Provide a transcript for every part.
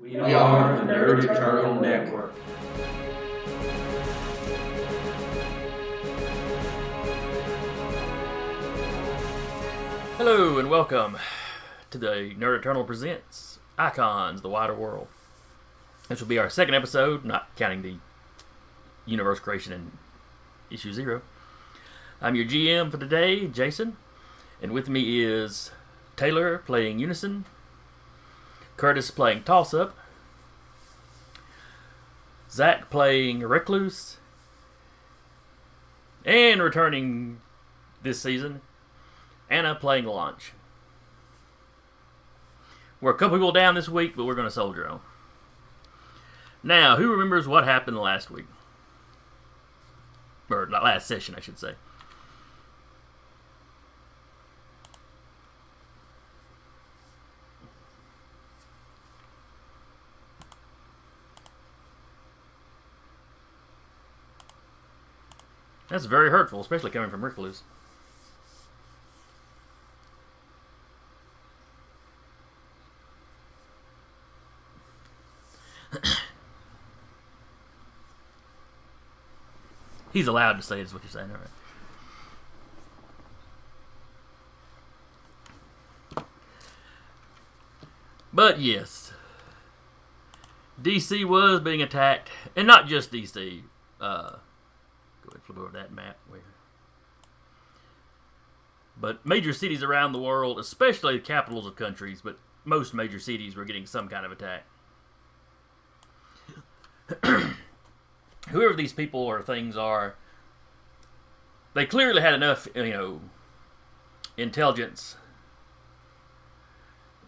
We are the Nerd Eternal Network. Hello and welcome to the Nerd Eternal Presents Icons, the Wider World. This will be our second episode, not counting the universe creation in issue 0. I'm your GM for today, Jason, and with me is Taylor playing Unison, Curtis playing Toss-Up, Zach playing Recluse, and returning this season, Anna playing Launch. We're a couple people down this week, but we're going to soldier on. Now, who remembers what happened last week? Or last session, I should say. That's very hurtful, especially coming from Recluse. He's allowed to say it, is what you're saying, all right. But yes, DC was being attacked, and not just DC. Go ahead and flip over that map. But major cities around the world, especially the capitals of countries, but most major cities were getting some kind of attack. Whoever these people or things are, they clearly had enough, intelligence.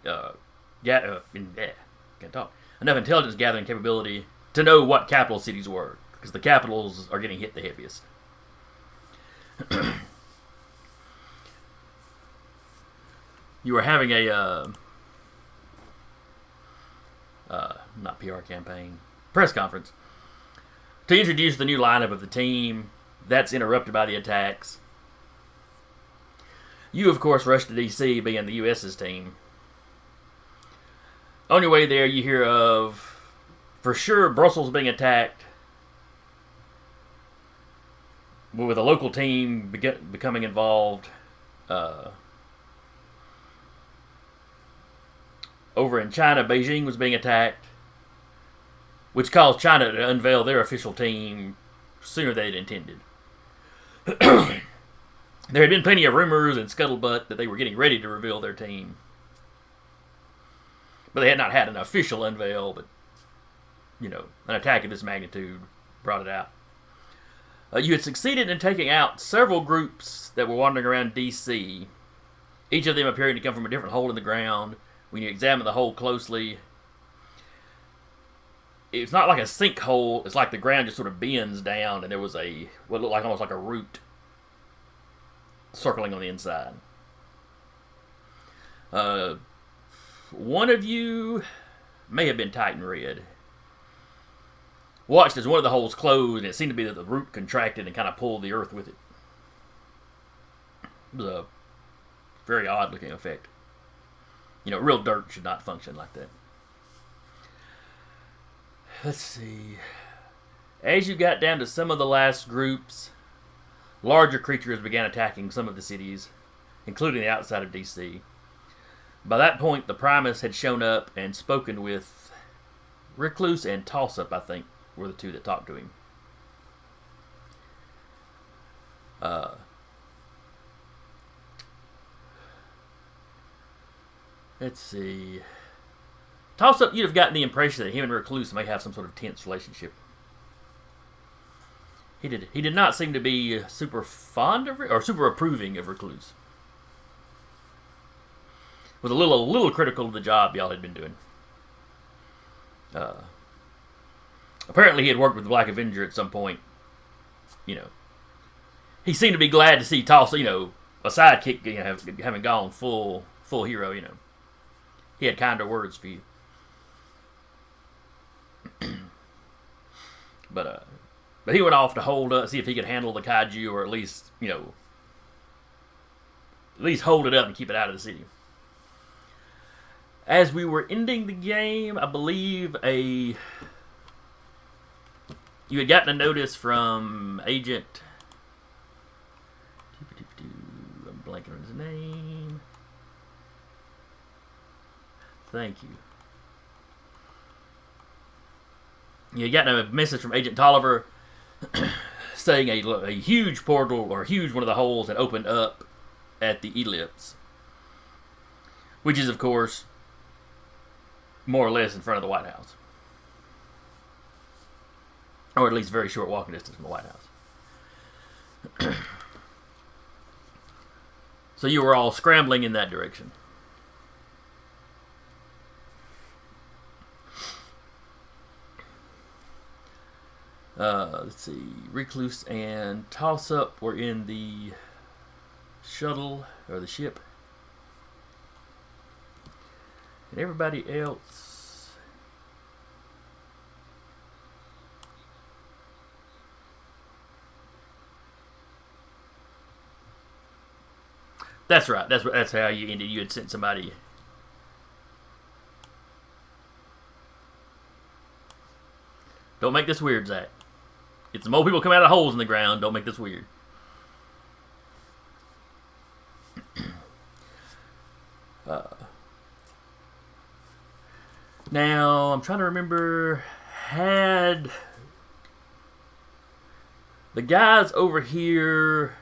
Can't talk. Enough intelligence gathering capability to know what capital cities were, because the capitals are getting hit the heaviest. You were having a not PR campaign, press conference to introduce the new lineup of the team. That's interrupted by the attacks. You, of course, rush to DC, being the U.S.'s team. On your way there, you hear of, for sure, Brussels being attacked, with a local team becoming involved. Over in China, Beijing was being attacked, which caused China to unveil their official team sooner than it intended. There had been plenty of rumors and scuttlebutt that they were getting ready to reveal their team, but they had not had an official unveil. But an attack of this magnitude brought it out. You had succeeded in taking out several groups that were wandering around DC, each of them appearing to come from a different hole in the ground. When you examine the hole closely, it's not like a sinkhole. It's like the ground just sort of bends down, and there was what looked like almost like a root circling on the inside. One of you may have been Titan Red. Watched as one of the holes closed, and it seemed to be that the root contracted and kind of pulled the earth with it. It was a very odd-looking effect. Real dirt should not function like that. Let's see. As you got down to some of the last groups, larger creatures began attacking some of the cities, including the outside of DC. By that point, the Primus had shown up and spoken with Recluse and Toss-Up, I think, were the two that talked to him. Let's see. Toss-Up, you'd have gotten the impression that him and Recluse may have some sort of tense relationship. He did not seem to be super fond of or super approving of Recluse. Was a little critical of the job y'all had been doing. Apparently he had worked with the Black Avenger at some point. He seemed to be glad to see Toss, a sidekick, having gone full hero, He had kinder words for you. But he went off to hold up, see if he could handle the kaiju, or at least hold it up and keep it out of the city. As we were ending the game, I believe you had gotten a notice from Agent. I'm blanking on his name. Thank you. You had gotten a message from Agent Tolliver saying a huge portal or huge one of the holes had opened up at the ellipse, which is, of course, more or less in front of the White House. Or at least very short walking distance from the White House. So you were all scrambling in that direction. Let's see. Recluse and Toss Up were in the shuttle, or the ship. And everybody else... That's right. That's how you ended. You had sent somebody... Don't make this weird, Zach. If some more people come out of holes in the ground, don't make this weird. Now, I'm trying to remember... Had... The guys over here...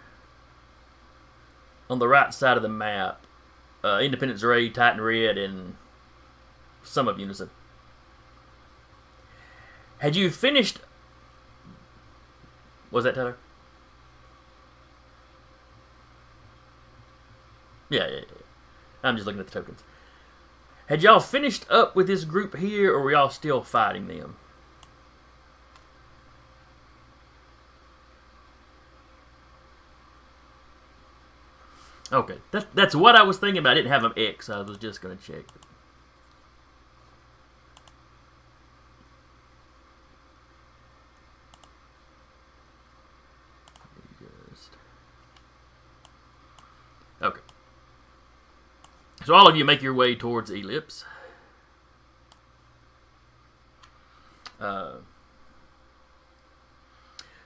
on the right side of the map... Independence Ray, Titan Red, and... some of Unison. Had you finished... Was that Tyler? Yeah. I'm just looking at the tokens. Had y'all finished up with this group here, or were y'all still fighting them? Okay, that's what I was thinking about. I didn't have them X. I was just going to check. Okay. So all of you make your way towards Ellipse.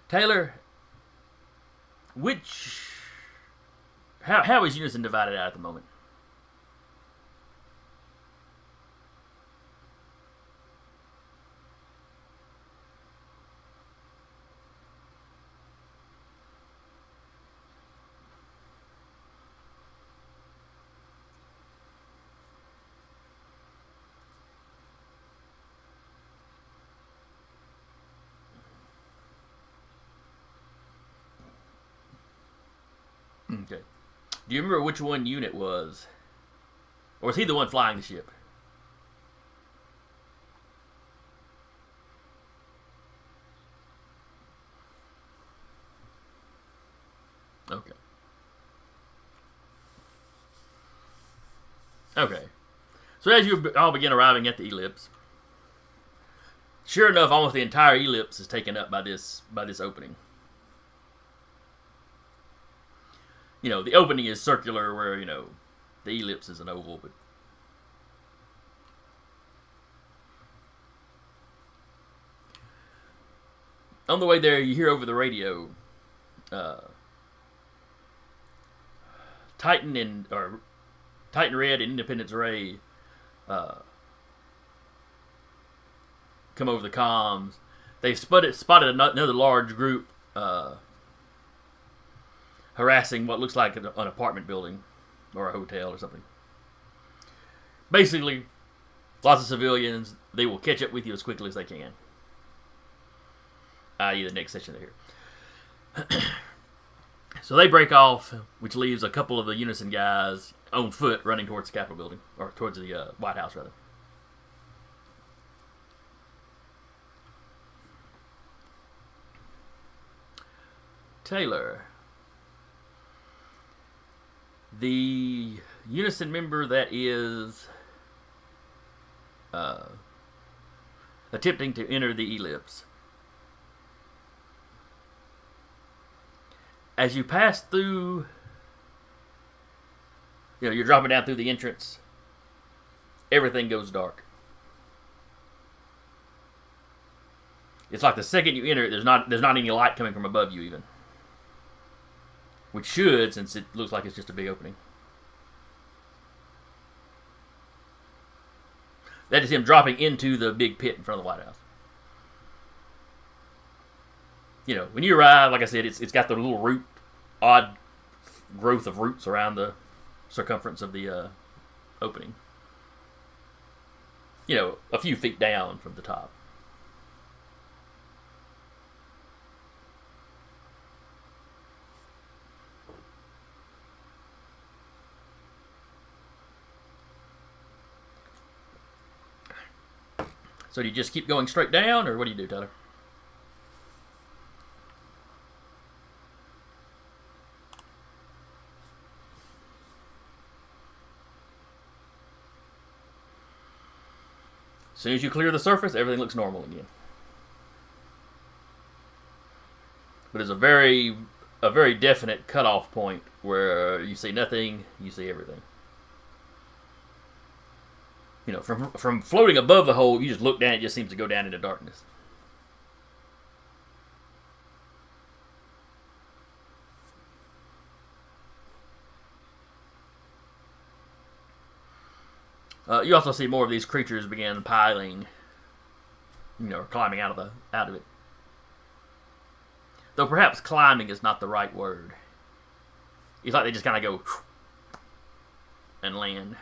Taylor, how is Unison divided out at the moment? Okay. Do you remember which one unit was? Or was he the one flying the ship? Okay. Okay. So as you all begin arriving at the ellipse, sure enough, almost the entire ellipse is taken up by this opening. You know, the opening is circular, where, you know, the ellipse is an oval, but... On the way there, you hear over the radio, Titan Red and Independence Ray come over the comms. They spotted another large group harassing what looks like an apartment building or a hotel or something. Basically, lots of civilians. They will catch up with you as quickly as they can. I.e. the next session they're here. So they break off, which leaves a couple of the Unison guys on foot running towards the Capitol building, or towards the White House, rather. Taylor. The Unison member that is attempting to enter the ellipse. As you pass through, you know, you're dropping down through the entrance. everything goes dark. It's like the second you enter, there's not any light coming from above you even, which should, since it looks like it's just a big opening. That is him dropping into the big pit in front of the White House. You know, when you arrive, like I said, it's got the little odd growth of roots around the circumference of the opening. You know, a few feet down from the top. So do you just keep going straight down, or what do you do, Tyler? As soon as you clear the surface, everything looks normal again. But it's a very definite cutoff point where you see nothing, you see everything. You know, from floating above the hole, you just look down, it just seems to go down into darkness. You also see more of these creatures begin piling, you know, or climbing out of it. Though perhaps climbing is not the right word. It's like they just kind of go and land.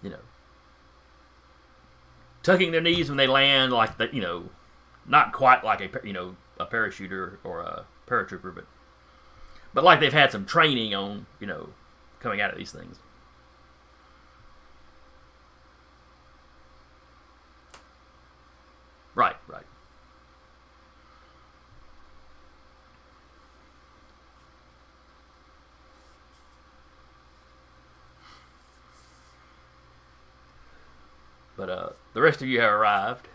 You know, tucking their knees when they land, like that. You know, not quite like a parachuter or a paratrooper, but like they've had some training on, you know, coming out of these things. Right. But the rest of you have arrived.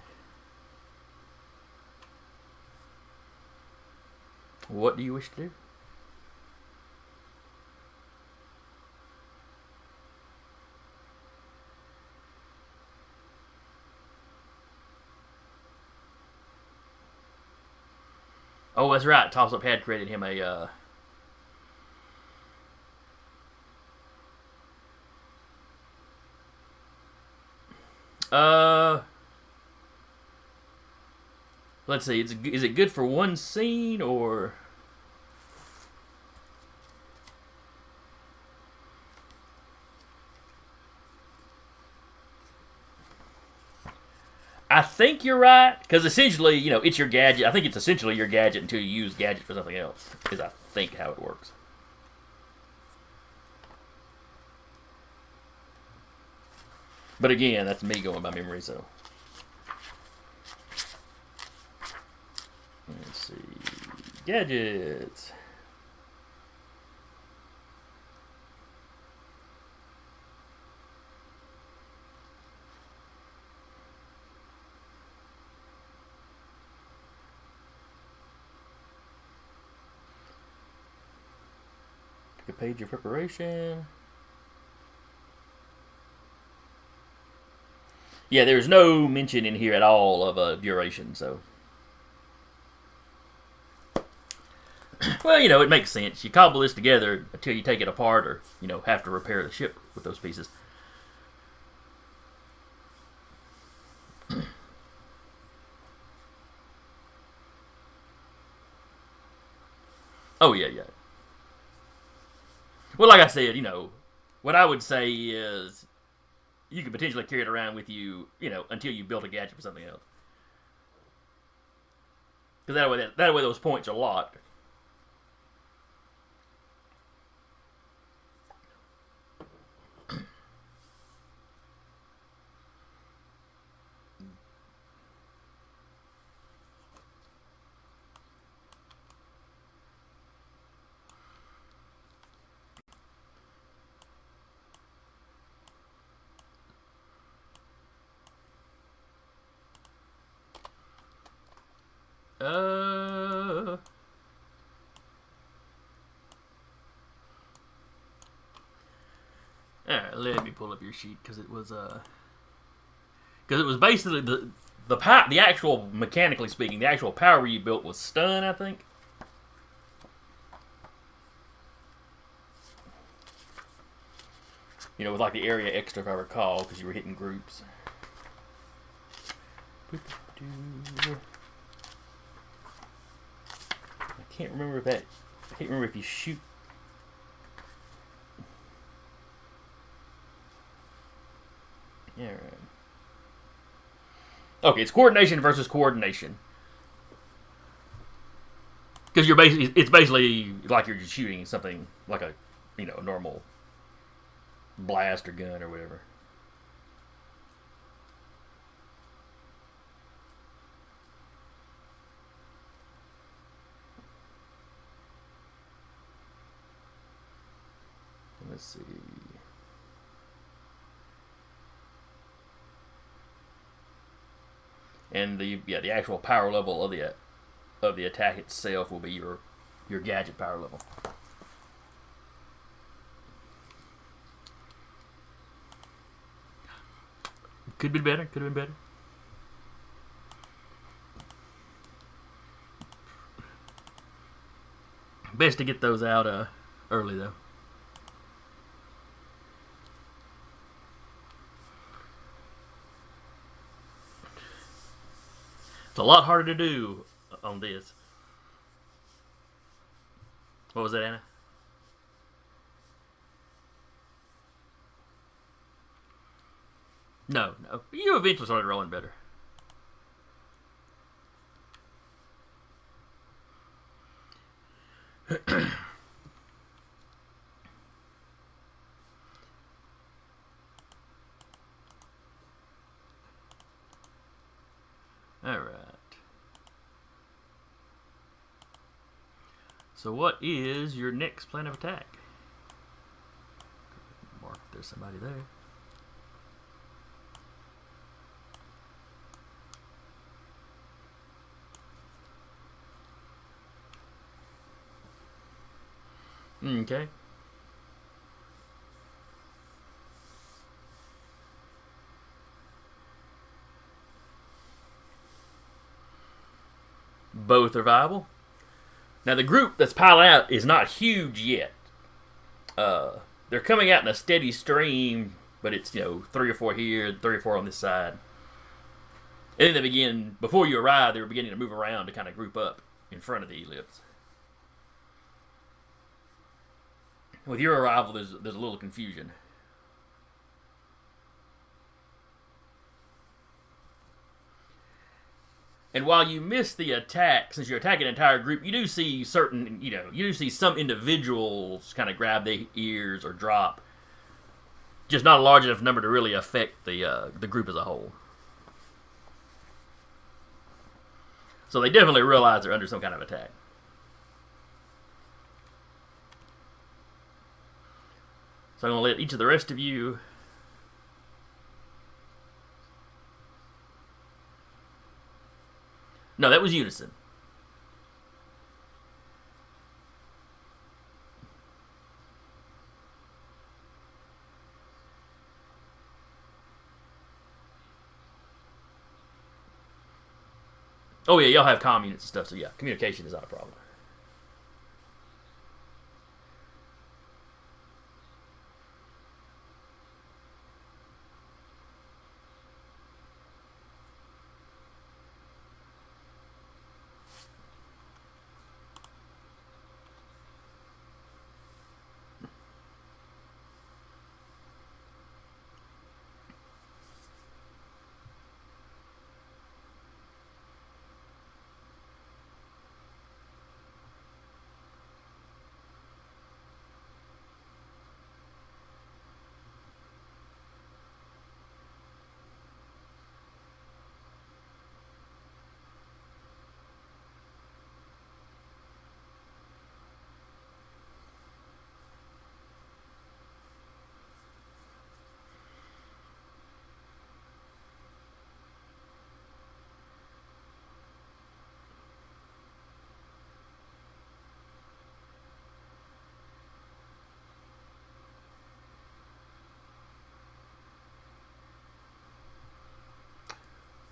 What do you wish to do? Oh, that's right. Toss Up had created him a. Let's see. Is it good for one scene or? I think you're right, because essentially, you know, it's your gadget. I think it's essentially your gadget until you use gadget for something else, is I think how it works. But again, that's me going by memory, so. Let's see. Gadgets. Take a page of preparation. Yeah, there's no mention in here at all of a duration, so. Well, you know, it makes sense. You cobble this together until you take it apart or, you know, have to repair the ship with those pieces. Oh, yeah. Well, like I said, you know, what I would say is you could potentially carry it around with you, you know, until you build a gadget for something else. Because that way those points are locked. Alright, let me pull up your sheet because it was basically the actual, mechanically speaking, the actual power you built was stun, I think. You know, with like the area extra, if I recall, because you were hitting groups. I can't remember if that. I can't remember if you shoot. Yeah, right. Okay, it's coordination versus coordination. Because it's basically like you're just shooting something like a, normal blast or gun or whatever. Let's see. And the actual power level of the attack itself will be your gadget power level. Could have been better. Could have been better. Best to get those out early though. It's a lot harder to do on this. What was that, Anna? No. You eventually started rolling better. Alright. So what is your next plan of attack? Mark if there's somebody there. Okay. Both are viable. Now the group that's piling out is not huge yet. They're coming out in a steady stream, but it's 3 or 4 here, 3 or 4 on this side. And then they begin, before you arrive, they were beginning to move around to kind of group up in front of the ellipse. With your arrival, there's a little confusion. And while you miss the attack, since you're attacking an entire group, you do see some individuals kind of grab their ears or drop. Just not a large enough number to really affect the group as a whole. So they definitely realize they're under some kind of attack. So I'm going to let each of the rest of you... No, that was unison. Oh yeah, y'all have comm units and stuff, so yeah, communication is not a problem.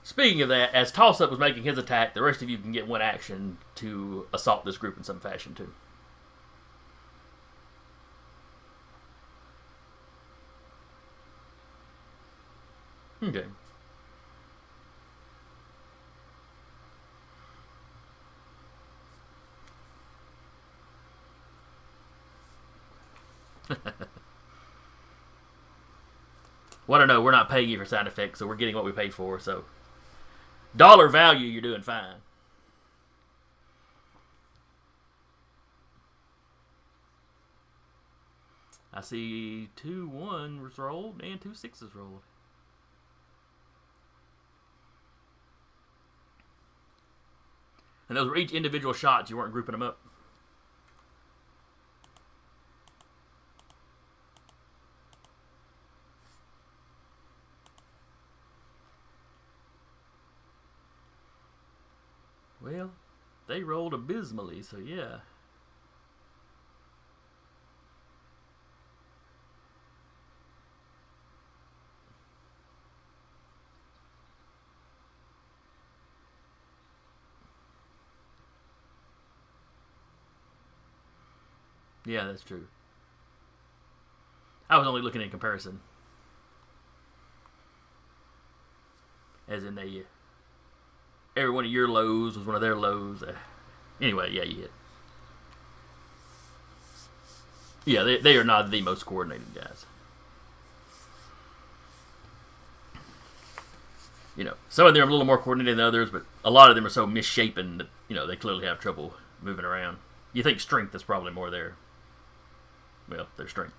Speaking of that, as Toss-Up was making his attack, the rest of you can get one action to assault this group in some fashion, too. Okay. Well, I don't know. We're not paying you for sound effects, so we're getting what we paid for, so... Dollar value, you're doing fine. I see 2 1s rolled and 2 6s rolled. And those were each individual shots. You weren't grouping them up. Well, they rolled abysmally, so yeah. Yeah, that's true. I was only looking in comparison. As in every one of your lows was one of their lows. Anyway, yeah, you hit. Yeah, they are not the most coordinated guys. You know, some of them are a little more coordinated than others, but a lot of them are so misshapen that, you know, they clearly have trouble moving around. You think strength is probably more their strength.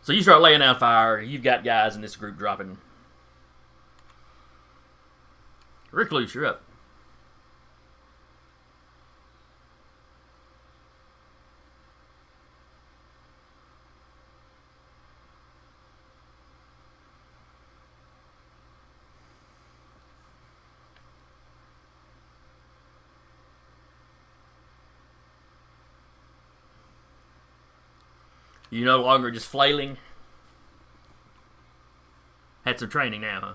So you start laying down fire. You've got guys in this group dropping. Recluse, you're up. You no longer just flailing. Had some training now, huh?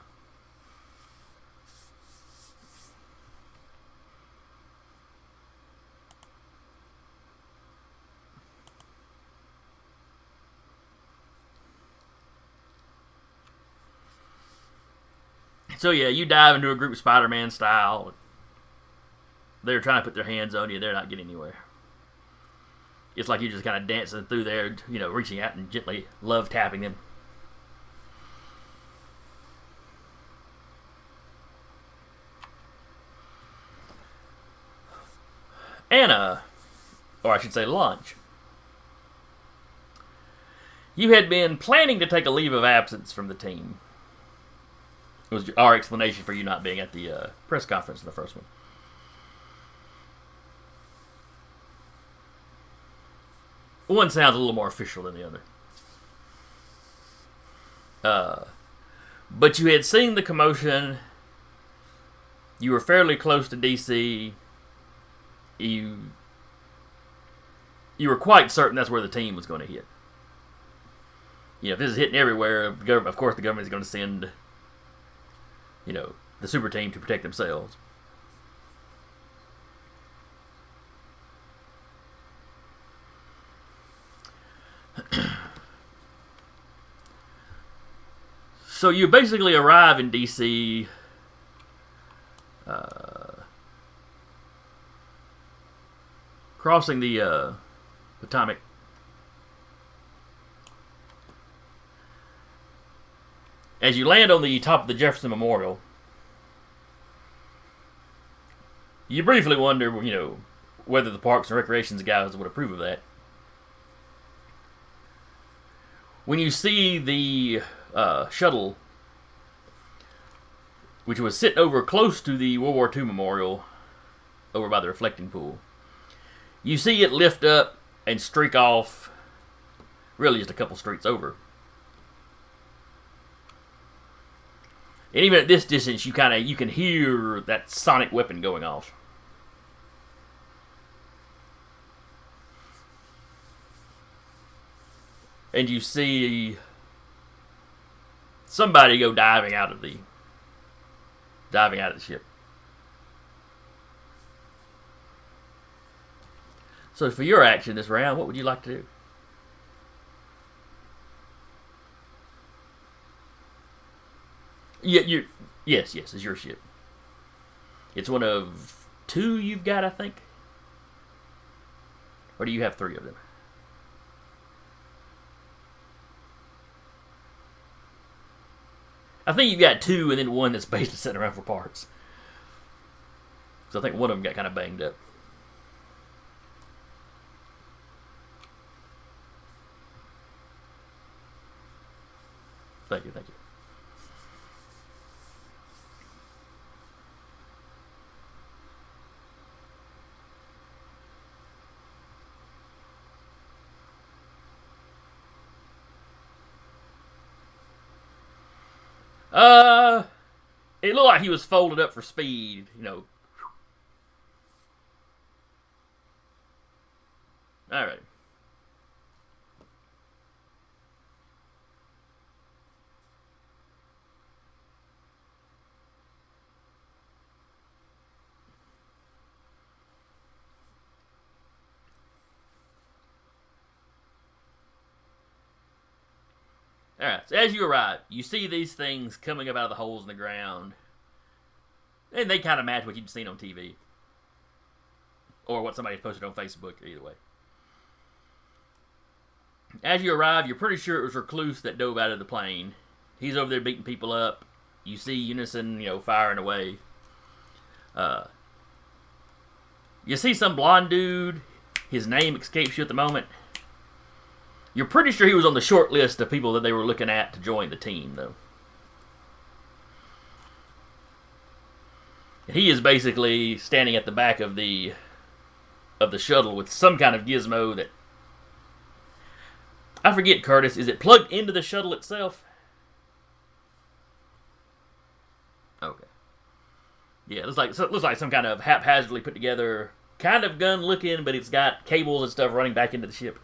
So yeah, you dive into a group Spider-Man style. They're trying to put their hands on you. They're not getting anywhere. It's like you're just kind of dancing through there, you know, reaching out and gently love tapping them. Anna, or I should say Lunch, you had been planning to take a leave of absence from the team. It was our explanation for you not being at the press conference in the first one. One sounds a little more official than the other. But you had seen the commotion. You were fairly close to DC. You were quite certain that's where the team was going to hit. You know, if this is hitting everywhere, of course the government is going to send, you know, the super team to protect themselves. So you basically arrive in DC crossing the Potomac. As you land on the top of the Jefferson Memorial, you briefly wonder, you know, whether the Parks and Recreations guys would approve of that. When you see the shuttle, which was sitting over close to the World War II memorial, over by the reflecting pool, you see it lift up and streak off, really just a couple streets over. And even at this distance, you can hear that sonic weapon going off. and you see somebody go diving out of the ship. So for your action this round, what would you like to do? Yeah, yes, it's your ship. It's one of 2 you've got, I think. Or do you have 3 of them? I think you've got 2 and then 1 that's basically sitting around for parts. So I think one of them got kind of banged up. Thank you. It looked like he was folded up for speed, Alright. Alright, so as you arrive, you see these things coming up out of the holes in the ground. And they kind of match what you've seen on TV. Or what somebody posted on Facebook, either way. As you arrive, you're pretty sure it was Recluse that dove out of the plane. He's over there beating people up. You see Unison, firing away. You see some blonde dude. His name escapes you at the moment. You're pretty sure he was on the short list of people that they were looking at to join the team, though. And he is basically standing at the back of the shuttle with some kind of gizmo that... I forget, Curtis. Is it plugged into the shuttle itself? Okay. Yeah, it looks like some kind of haphazardly put together kind of gun looking, but it's got cables and stuff running back into the ship.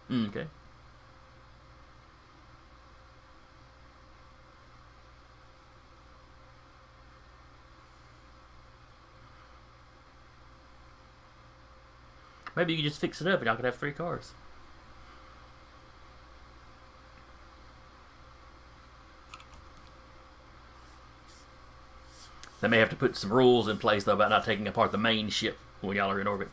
Okay. Maybe you could just fix it up and y'all could have 3 cars. They may have to put some rules in place, though, about not taking apart the main ship when y'all are in orbit.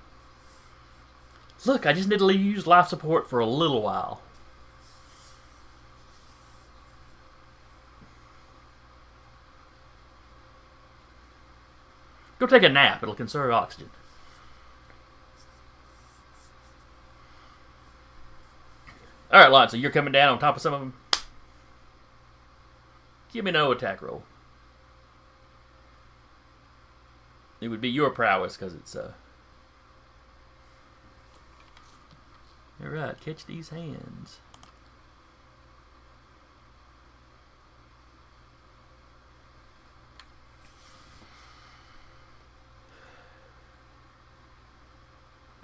Look, I just need to use life support for a little while. Go take a nap. It'll conserve oxygen. Alright, Lonzo, you're coming down on top of some of them. Give me no attack roll. It would be your prowess, because it's, Alright, catch these hands.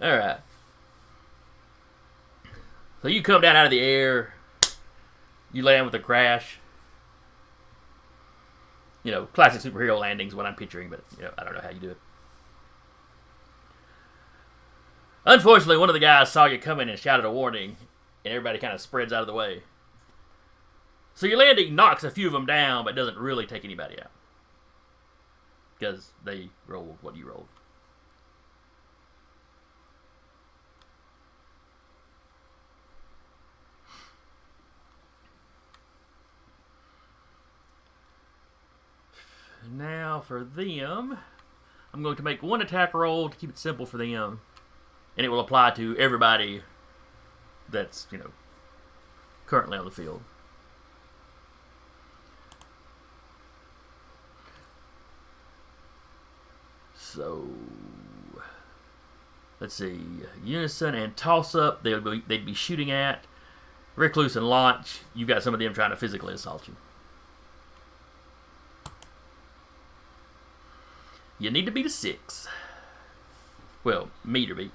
Alright. So you come down out of the air. You land with a crash. Classic superhero landings, what I'm picturing, but, I don't know how you do it. Unfortunately, one of the guys saw you coming and shouted a warning, and everybody kind of spreads out of the way. So your landing knocks a few of them down, but doesn't really take anybody out. Because they rolled what you rolled. Now for them, I'm going to make 1 attack roll to keep it simple for them. And it will apply to everybody that's, currently on the field. So, let's see. Unison and Toss-Up, they'd be shooting at. Recluse and Launch, you've got some of them trying to physically assault you. You need to beat a 6. Well, meter beat.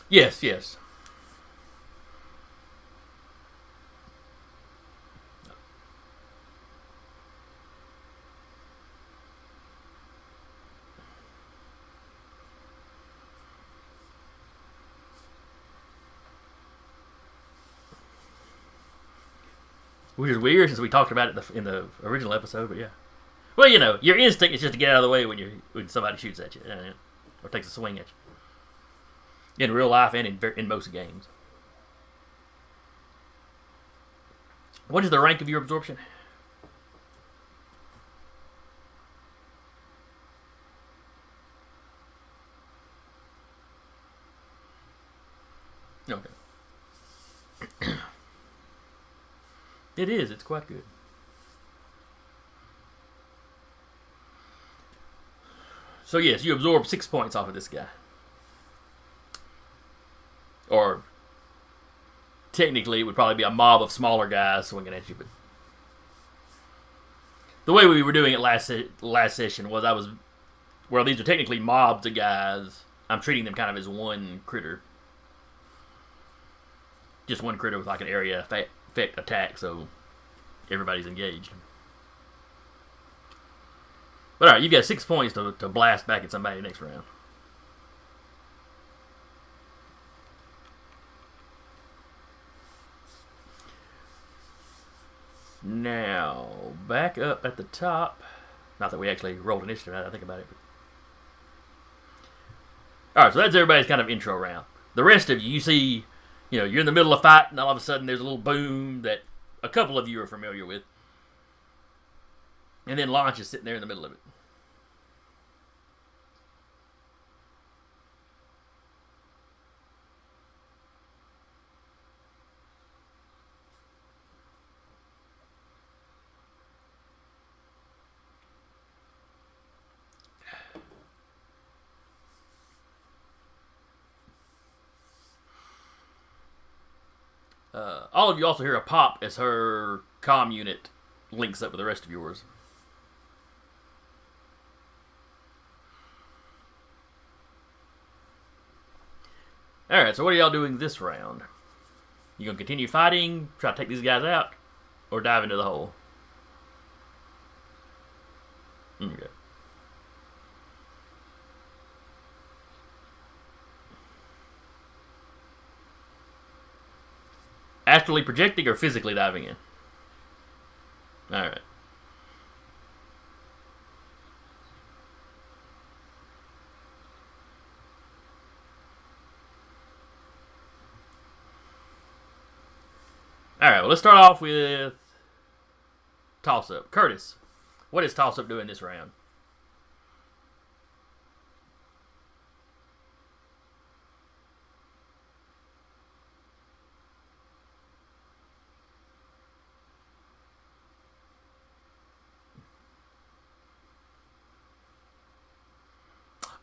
Yes, yes. Which is weird since we talked about it in the original episode, but yeah. Well, you know, your instinct is just to get out of the way when somebody shoots at you or takes a swing at you. In real life and in most games. What is the rank of your absorption? Okay. It is. It's quite good. So yes, you absorb 6 points off of this guy. Or technically, it would probably be a mob of smaller guys swinging at you, but the way we were doing it last session was well, these are technically mobs of guys. I'm treating them kind of as one critter. Just one critter with like an area effect attack, so everybody's engaged. But alright, you've got 6 points to blast back at somebody next round. Now, back up at the top. Not that we actually rolled initiative now that I think about it. Alright, so that's everybody's kind of intro round. The rest of you see, you're in the middle of fight, and all of a sudden there's a little boom that a couple of you are familiar with. And then Launch is sitting there in the middle of it. All of you also hear a pop as her comm unit links up with the rest of yours. Alright, so what are y'all doing this round? You gonna continue fighting, try to take these guys out, or dive into the hole? Okay. Astrally projecting or physically diving in? Alright. Alright, well, let's start off with toss-up. Curtis, what is toss-up doing this round?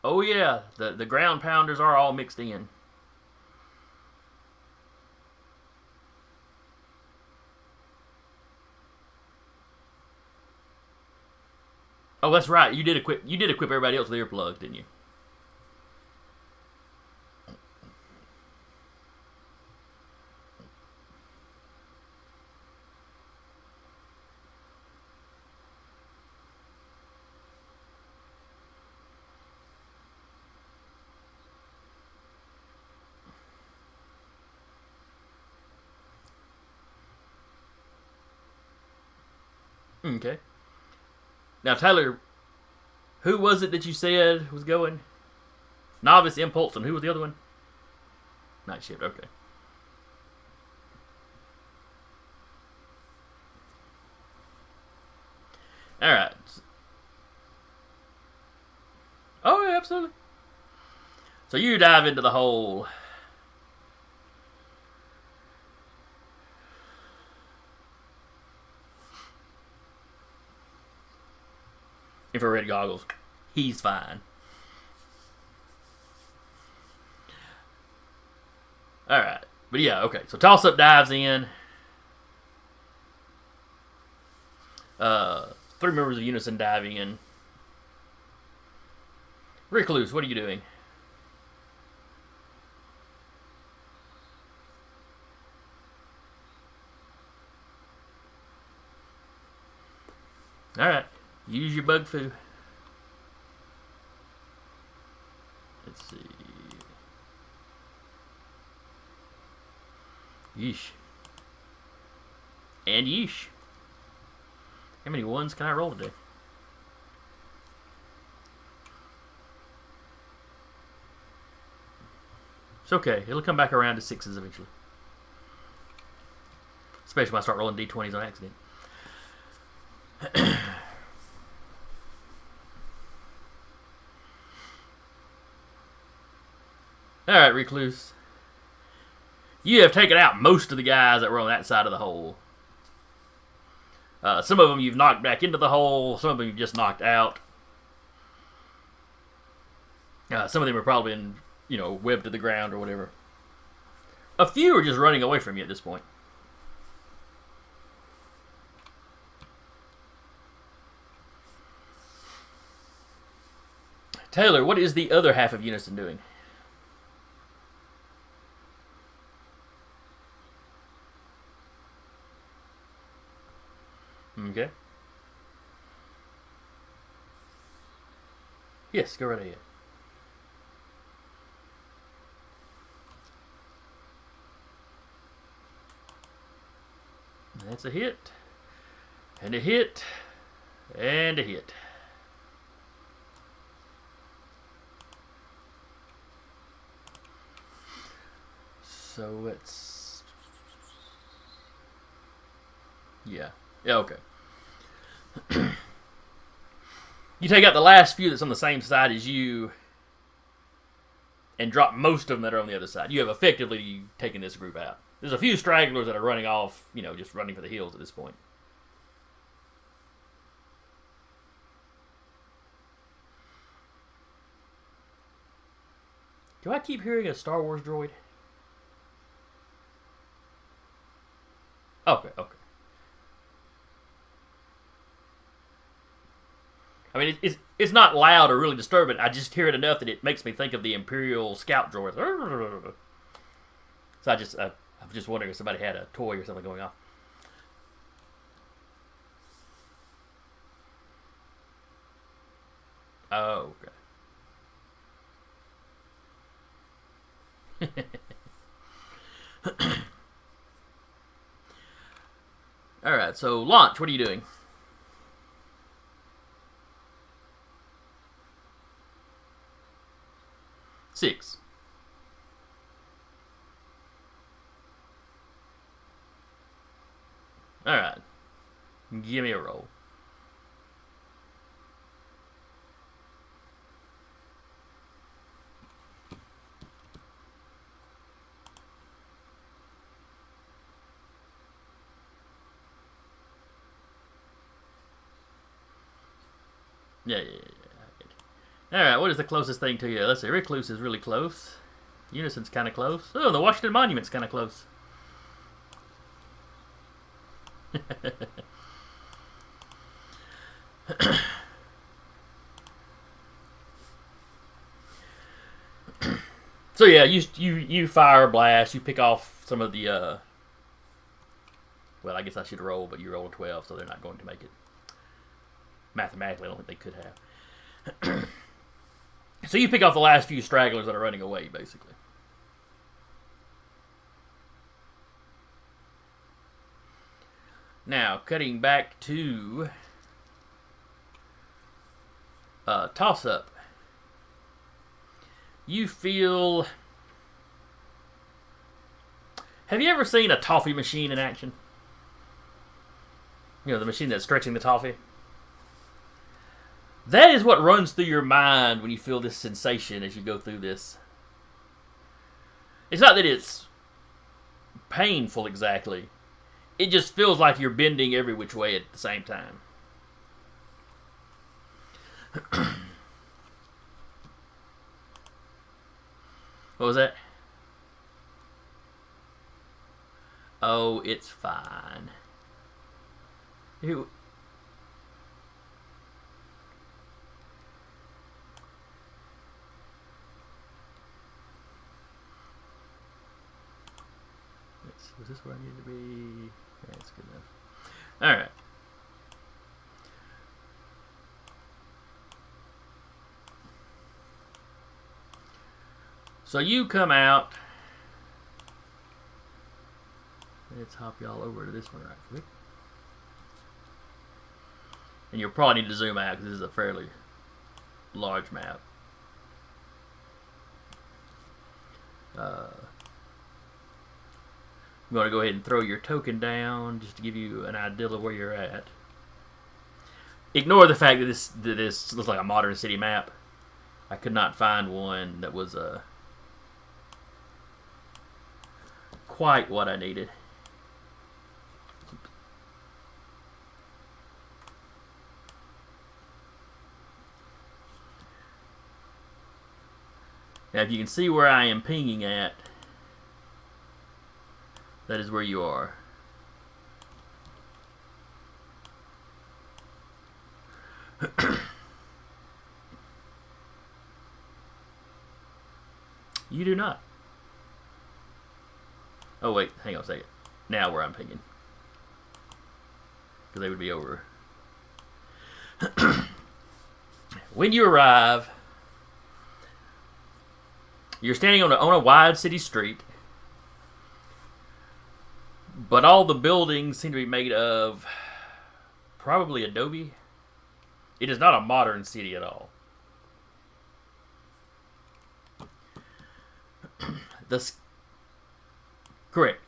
Oh yeah, the ground pounders are all mixed in. Oh, that's right. You did equip everybody else with earplugs, didn't you? Okay. Now, Tyler, who was it that you said was going? Novice, Impulse, and who was the other one? Night Shift, okay. Alright. Oh, yeah, absolutely. So you dive into the hole. infrared goggles. He's fine. Alright. But yeah, okay. So Toss Up dives in. Three members of Unison diving in. Recluse, what are you doing? Alright. Use your bug foo. Let's see. Yeesh. And yeesh. How many ones can I roll today? It's okay. It'll come back around to sixes eventually. Especially when I start rolling d20s on accident. Alright, Recluse. You have taken out most of the guys that were on that side of the hole. Some of them you've knocked back into the hole. Some of them you've just knocked out. Some of them are probably in, webbed to the ground or whatever. A few are just running away from you at this point. Taylor, what is the other half of Unison doing? Okay. Yes, go right ahead. That's a hit. And a hit. And a hit. So it's... Yeah, okay. You take out the last few that's on the same side as you and drop most of them that are on the other side. You have effectively taken this group out. There's a few stragglers that are running off, just running for the hills at this point. Do I keep hearing a Star Wars droid? Okay. I mean, it's not loud or really disturbing. I just hear it enough that it makes me think of the Imperial scout droid. So I'm just wondering if somebody had a toy or something going on. Oh, okay. Alright, so launch, what are you doing? Six. Alright. Give me a roll. Yeah. Alright, what is the closest thing to you? Let's see, Recluse is really close. Unison's kind of close. Oh, the Washington Monument's kind of close. So yeah, you fire a blast, you pick off some of the well, I guess I should roll, but you rolled a 12, so they're not going to make it. Mathematically, I don't think they could have. So you pick off the last few stragglers that are running away, basically. Now, cutting back to Toss Up. You feel... Have you ever seen a toffee machine in action? The machine that's stretching the toffee? That is what runs through your mind when you feel this sensation as you go through this. It's not that it's painful exactly. It just feels like you're bending every which way at the same time. What was that? Oh, it's fine. Ew. Was this where I need to be? Yeah, that's good enough. Alright. So you come out. Let's hop y'all over to this one right quick. And you'll probably need to zoom out because this is a fairly large map. I'm going to go ahead and throw your token down just to give you an idea of where you're at. Ignore the fact that this looks like a modern city map. I could not find one that was quite what I needed. Now, if you can see where I am pinging at, that is where you are. You do not. Oh, wait. Hang on a second. Now where I'm pinging. Because they would be over. When you arrive, you're standing on a wide city street. But all the buildings seem to be made of probably adobe. It is not a modern city at all. Correct.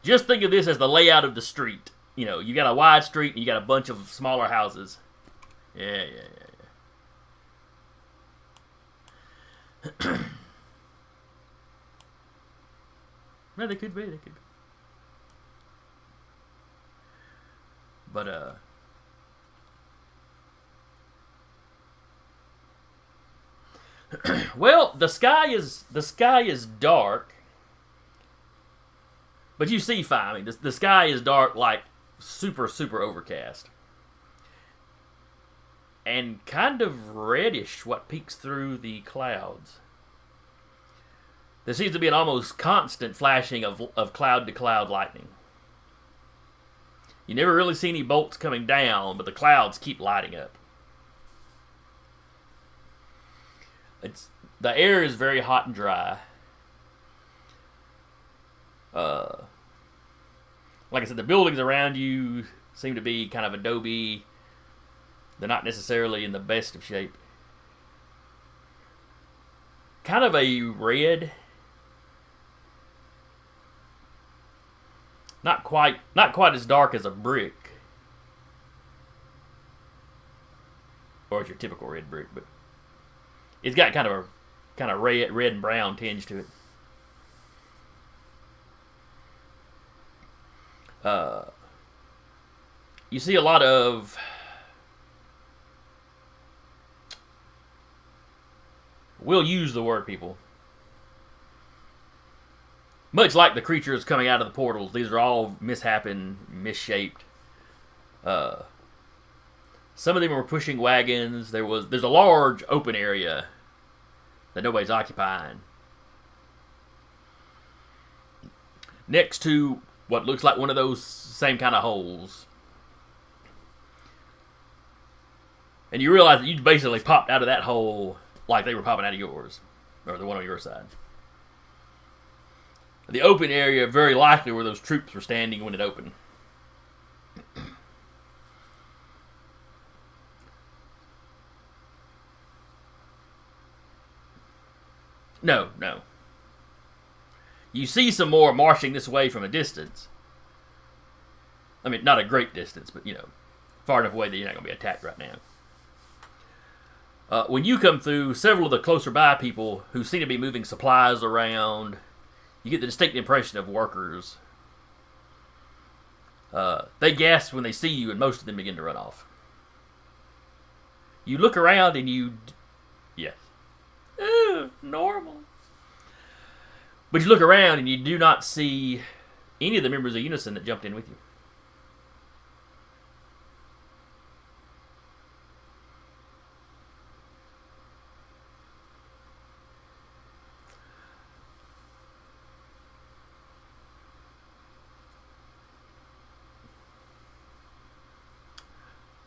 Just think of this as the layout of the street. You know, you got a wide street and you got a bunch of smaller houses. Yeah. No, they could be. But well, the sky is dark, but you see fine. I mean, the sky is dark, like super overcast, and kind of reddish. What peeks through the clouds. There seems to be an almost constant flashing of cloud to cloud lightning. You never really see any bolts coming down, but the clouds keep lighting up. The air is very hot and dry. Like I said, the buildings around you seem to be kind of adobe. They're not necessarily in the best of shape. Kind of a red. Not quite as dark as a brick. Or as your typical red brick, but it's got kind of a red and brown tinge to it. You see a lot of we'll use the word people. Much like the creatures coming out of the portals, these are all mishapen, misshaped. Some of them were pushing wagons. There's a large open area that nobody's occupying. Next to what looks like one of those same kind of holes. And you realize that you basically popped out of that hole like they were popping out of yours. Or the one on your side. The open area, very likely where those troops were standing when it opened. No. You see some more marching this way from a distance. I mean, not a great distance, but, far enough away that you're not going to be attacked right now. When you come through, several of the closer by people who seem to be moving supplies around, you get the distinct impression of workers. They gasp when they see you, and most of them begin to run off. You look around and you... Yes. Normal. But you look around and you do not see any of the members of Unison that jumped in with you.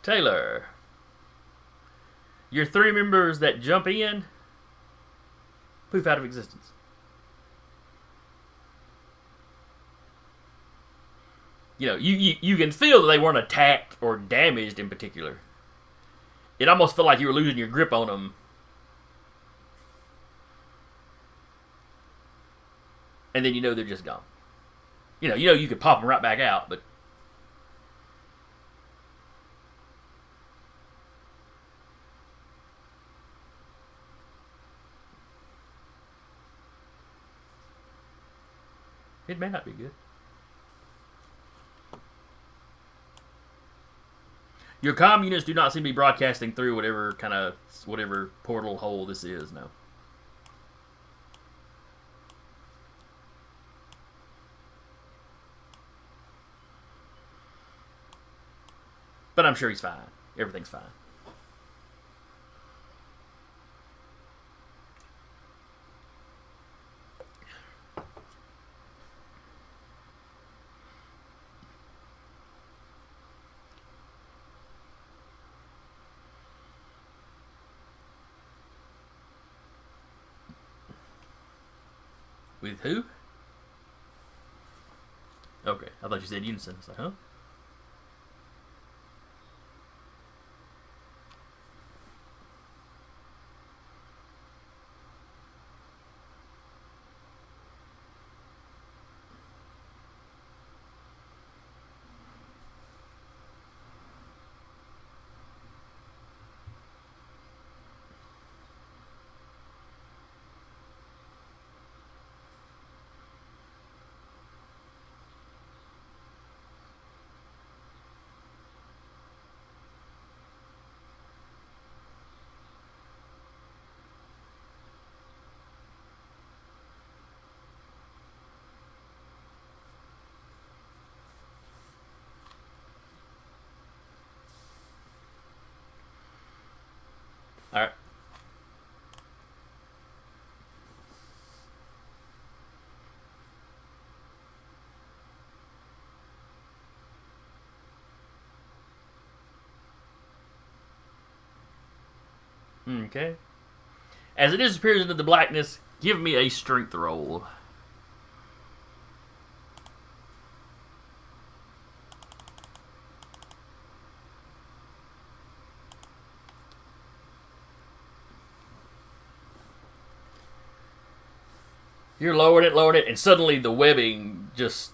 Taylor, your 3 members that jump in, poof out of existence. You can feel that they weren't attacked or damaged in particular. It almost felt like you were losing your grip on them. And then they're just gone. You could pop them right back out, but... It may not be good. Your comm units do not seem to be broadcasting through whatever portal hole this is now. But I'm sure he's fine. Everything's fine. With who? Okay, I thought you said Unison. I was like, huh? All right. Okay. As it disappears into the blackness, give me a strength roll. You're lowering it, and suddenly the webbing just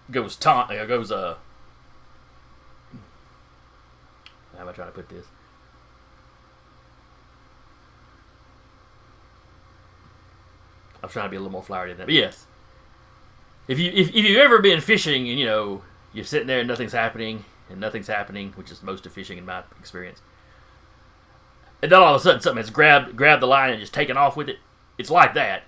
goes how am I trying to put this? I'm trying to be a little more flowery than that. But yes. If you've ever been fishing and you're sitting there and nothing's happening, which is most of fishing in my experience. And then all of a sudden something has grabbed the line and just taken off with it. It's like that.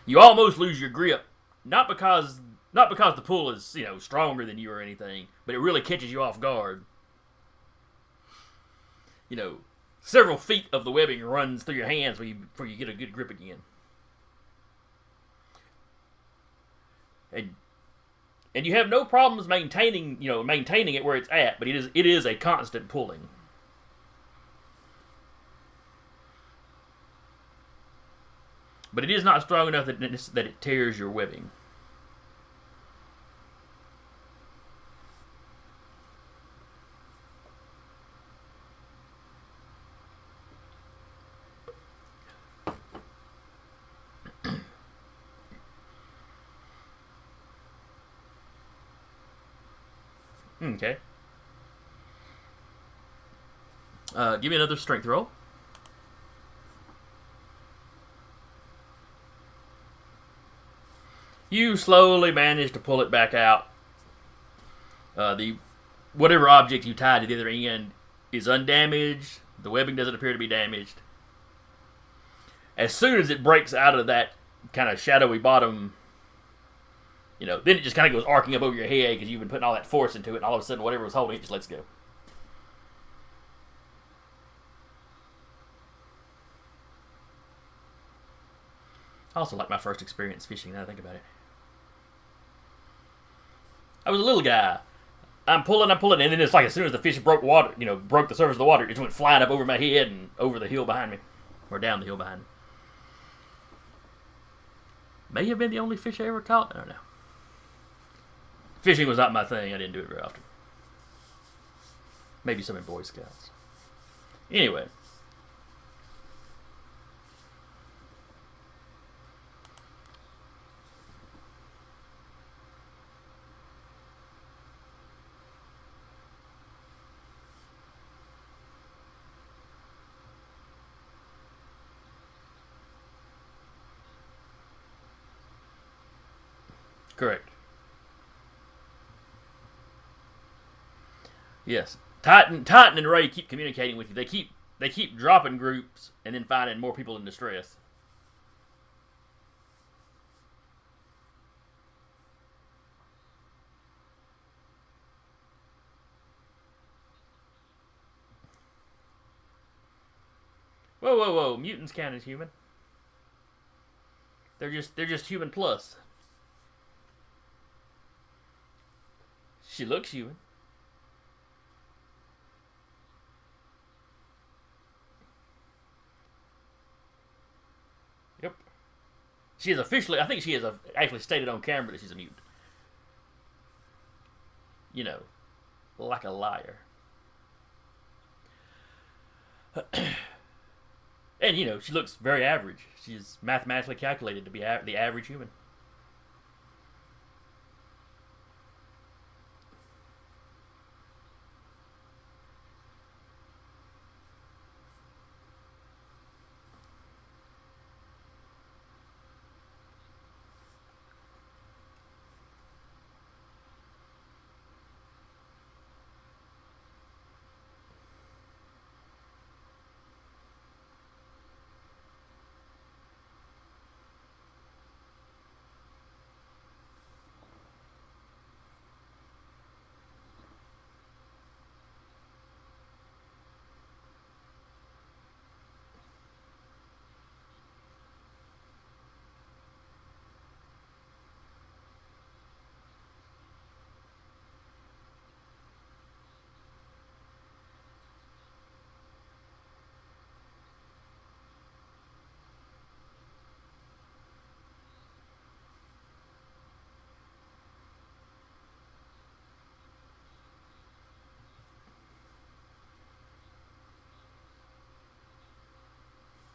You almost lose your grip, not because the pull is stronger than you or anything, but it really catches you off guard. Several feet of the webbing runs through your hands before you get a good grip again. And you have no problems maintaining it where it's at, but it is a constant pulling. But it is not strong enough that it tears your webbing. Okay. Give me another strength roll. You slowly manage to pull it back out. Whatever object you tied to the other end is undamaged, The webbing doesn't appear to be damaged. As soon as it breaks out of that kind of shadowy bottom, then it just kind of goes arcing up over your head because you've been putting all that force into it, and all of a sudden whatever was holding it just lets go. Also like my first experience fishing, now I think about it. I was a little guy. I'm pulling, and then it's like as soon as the fish broke the surface of the water, it just went flying up over my head and over the hill behind me. Or down the hill behind me. May have been the only fish I ever caught. I don't know. Fishing was not my thing. I didn't do it very often. Maybe some in Boy Scouts. Anyway. Correct. Yes. Titan and Ray keep communicating with you. They keep dropping groups and then finding more people in distress. Whoa. Mutants count as human. They're just human plus. She looks human. Yep. She is officially, I think she has actually stated on camera that she's a mutant. Like a liar. And, she looks very average. She's mathematically calculated to be the average human.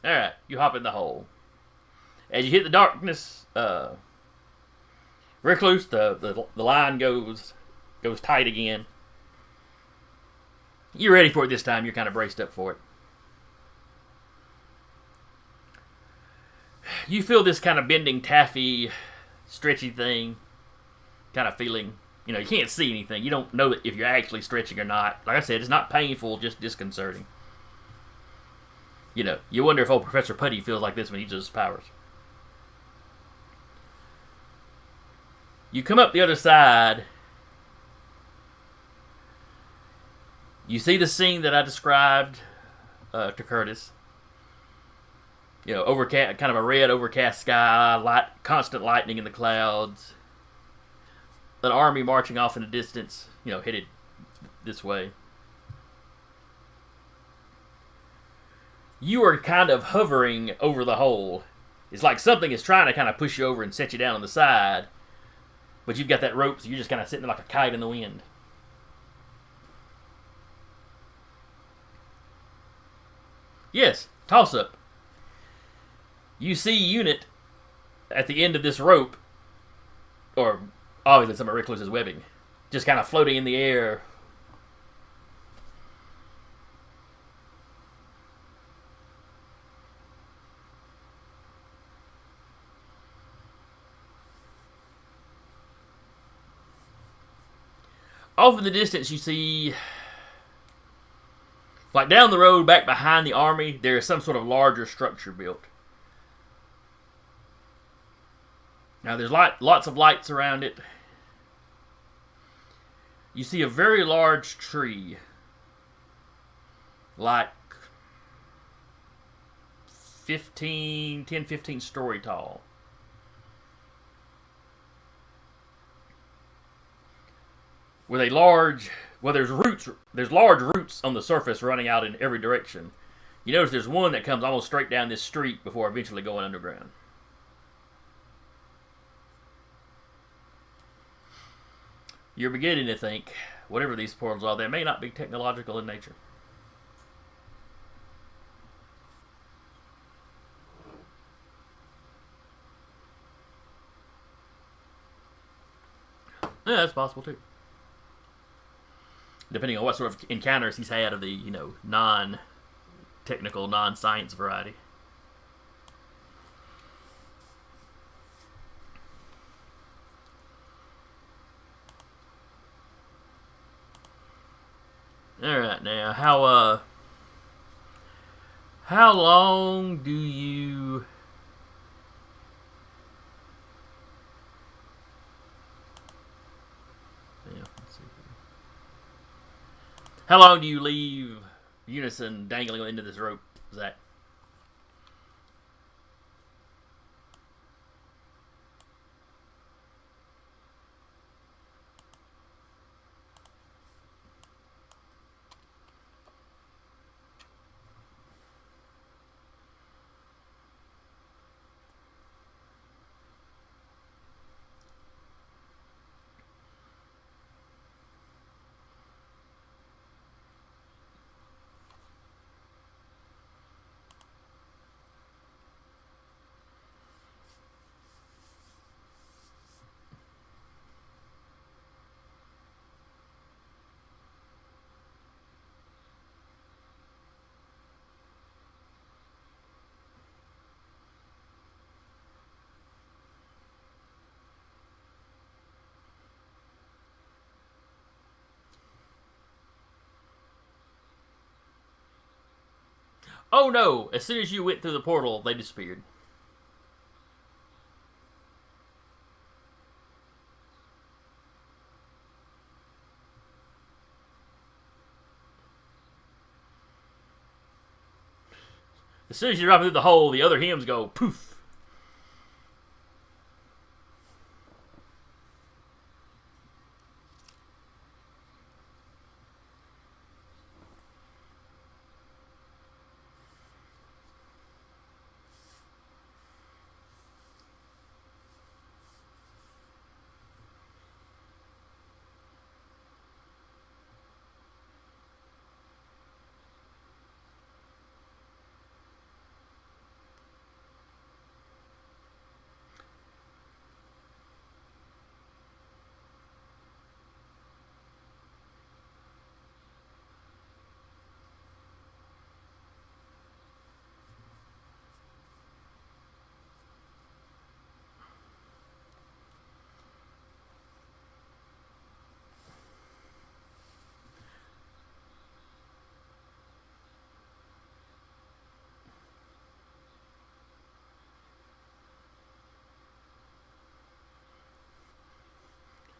Alright, you hop in the hole. As you hit the darkness, Recluse, the line goes tight again. You're ready for it this time. You're kind of braced up for it. You feel this kind of bending, taffy, stretchy thing kind of feeling. You can't see anything. You don't know if you're actually stretching or not. Like I said, it's not painful, just disconcerting. You wonder if old Professor Putty feels like this when he uses his powers. You come up the other side. You see the scene that I described to Curtis. Overcast, kind of a red overcast sky, constant lightning in the clouds. An army marching off in the distance, headed this way. You are kind of hovering over the hole. It's like something is trying to kind of push you over and set you down on the side. But you've got that rope, so you're just kind of sitting there like a kite in the wind. Yes, toss-up. You see Unit at the end of this rope, or obviously some of Recluse's webbing, just kind of floating in the air. Off in the distance, you see Like down the road, back behind the army, there is some sort of larger structure built. Now there's lots of lights around it. You see a very large tree, like 10-15 story tall. With a large, there's large roots on the surface running out in every direction. You notice there's one that comes almost straight down this street before eventually going underground. You're beginning to think, whatever these portals are, they may not be technological in nature. Yeah, that's possible too. Depending on what sort of encounters he's had of the, non-technical, non-science variety. Alright, now, how long do you... How long do you leave Unison dangling into this rope, Zach? Oh no! As soon as you went through the portal, they disappeared. As soon as you drop through the hole, the other hymns go poof.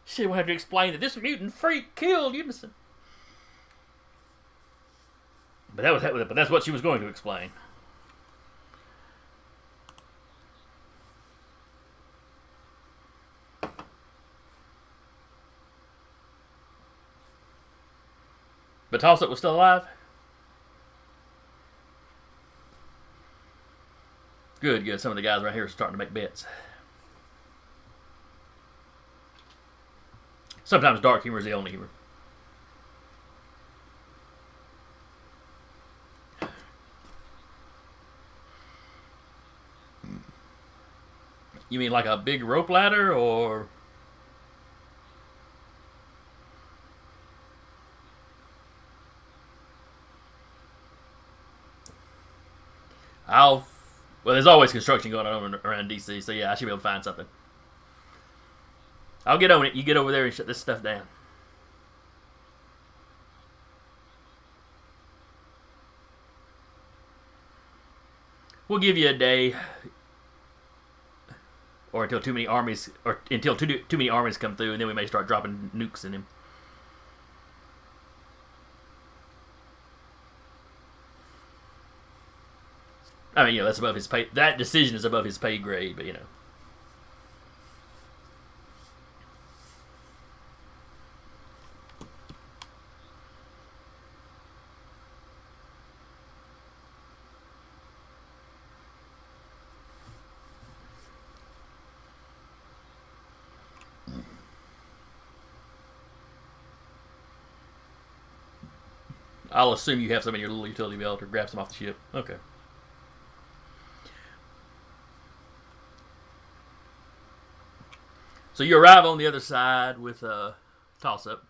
Shit, we'll have to explain that this mutant freak killed Unison. But that's what she was going to explain. But Toss-Up was still alive? Good. Some of the guys right here are starting to make bets. Sometimes dark humor is the only humor. You mean like a big rope ladder, or... Well, there's always construction going on around DC, so yeah, I should be able to find something. I'll get on it. You get over there and shut this stuff down. We'll give you a day, or until too many armies, or until too many armies come through, and then we may start dropping nukes in him. I mean, that's above his pay. That decision is above his pay grade, but I'll assume you have some in your little utility belt or grab some off the ship. Okay. So you arrive on the other side with a toss-up.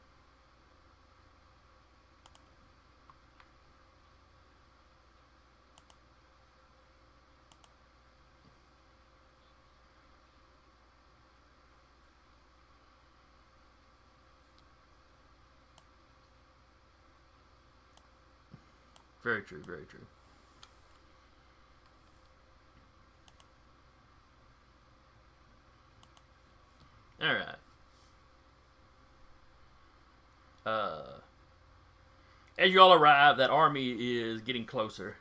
Very true, very true. All right. As you all arrive, that army is getting closer,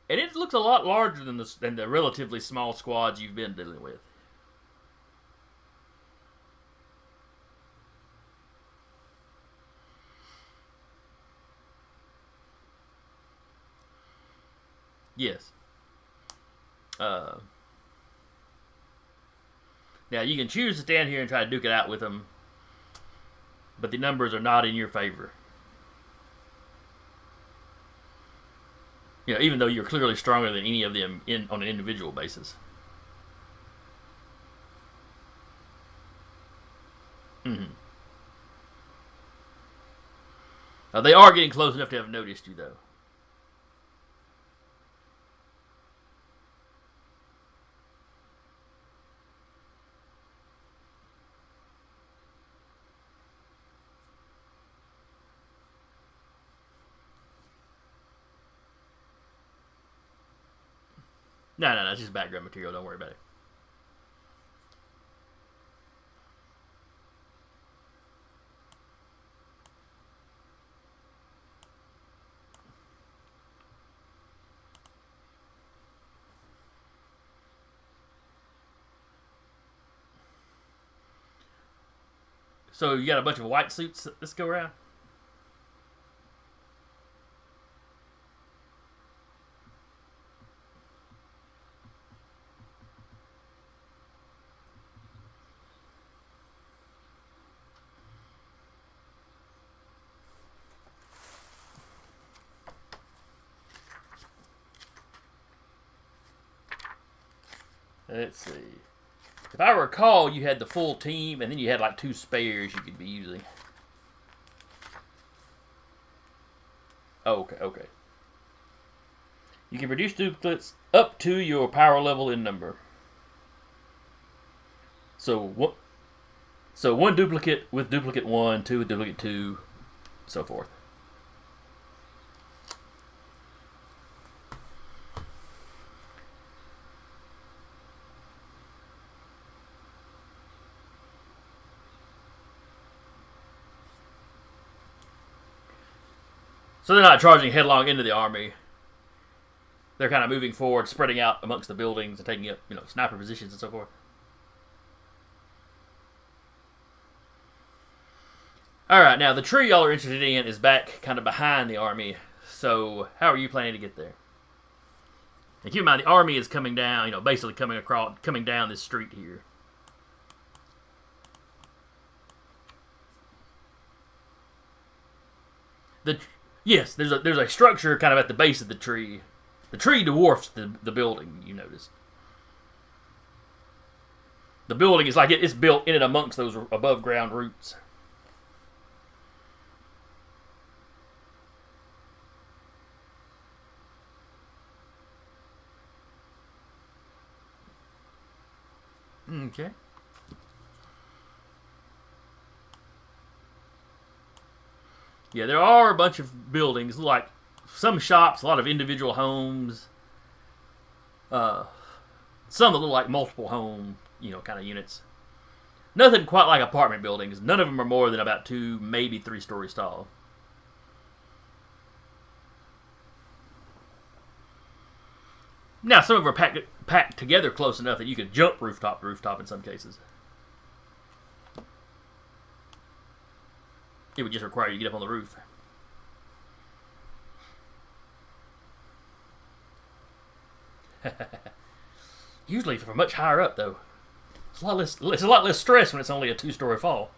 and it looks a lot larger than the relatively small squads you've been dealing with. Yes. Now you can choose to stand here and try to duke it out with them, but the numbers are not in your favor. Even though you're clearly stronger than any of them on an individual basis. Mm-hmm. They are getting close enough to have noticed you, though. No, it's just background material. Don't worry about it. So you got a bunch of white suits this go around? Let's see. If I recall, you had the full team, and then you had like 2 spares you could be using. Oh, okay. You can produce duplicates up to your power level in number. So one duplicate with duplicate 1, 2 with duplicate 2, so forth. So they're not charging headlong into the army. They're kind of moving forward, spreading out amongst the buildings and taking up, sniper positions and so forth. All right, now the tree y'all are interested in is back kind of behind the army. So how are you planning to get there? And keep in mind, the army is coming down, basically coming down this street here. Yes, there's a structure kind of at the base of the tree. The tree dwarfs the building, you notice. The building is like it's built in and amongst those above ground roots. Okay. Yeah, there are a bunch of buildings, like some shops, a lot of individual homes. Some that look like multiple home, kind of units. Nothing quite like apartment buildings. None of them are more than about 2, maybe 3 stories tall. Now, some of them are packed together close enough that you could jump rooftop to rooftop in some cases. It would just require you to get up on the roof. Usually from much higher up, though. It's a lot less stress when it's only a 2-story fall.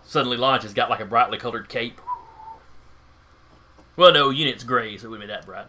Suddenly Launch has got like a brightly colored cape. Well, no, unit's gray, so it wouldn't be that bright.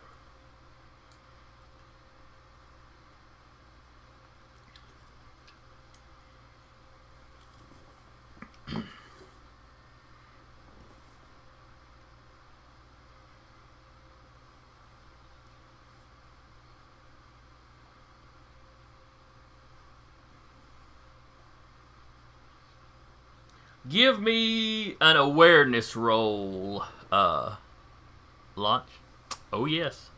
Give me an awareness roll, Launch. Oh, yes.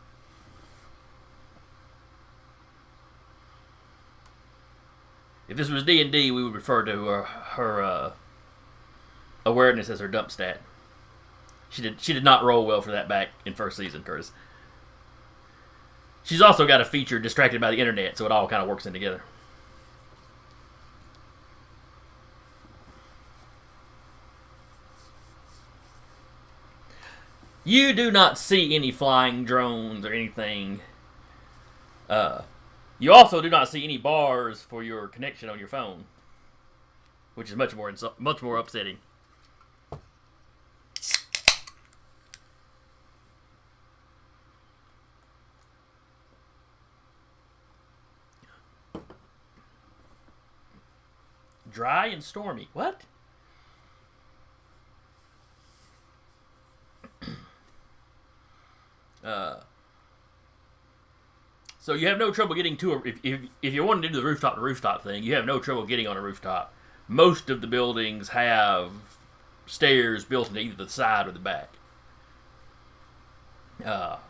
If this was D&D, we would refer to her awareness as her dump stat. She did not roll well for that back in first season, Curtis. She's also got a feature distracted by the internet, so it all kind of works in together. You do not see any flying drones or anything. You also do not see any bars for your connection on your phone, which is much more upsetting. Dry and stormy. What? So you have no trouble getting to if you wanted to do the rooftop to rooftop thing, you have no trouble getting on a rooftop. Most of the buildings have stairs built into either the side or the back.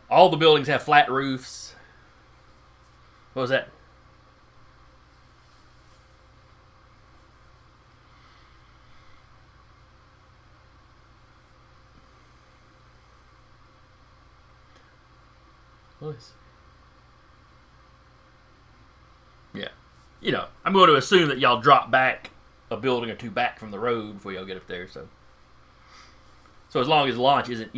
All the buildings have flat roofs. What was that? What is? Yeah. I'm going to assume that y'all drop back a building or 2 back from the road before y'all get up there, so as long as Launch isn't,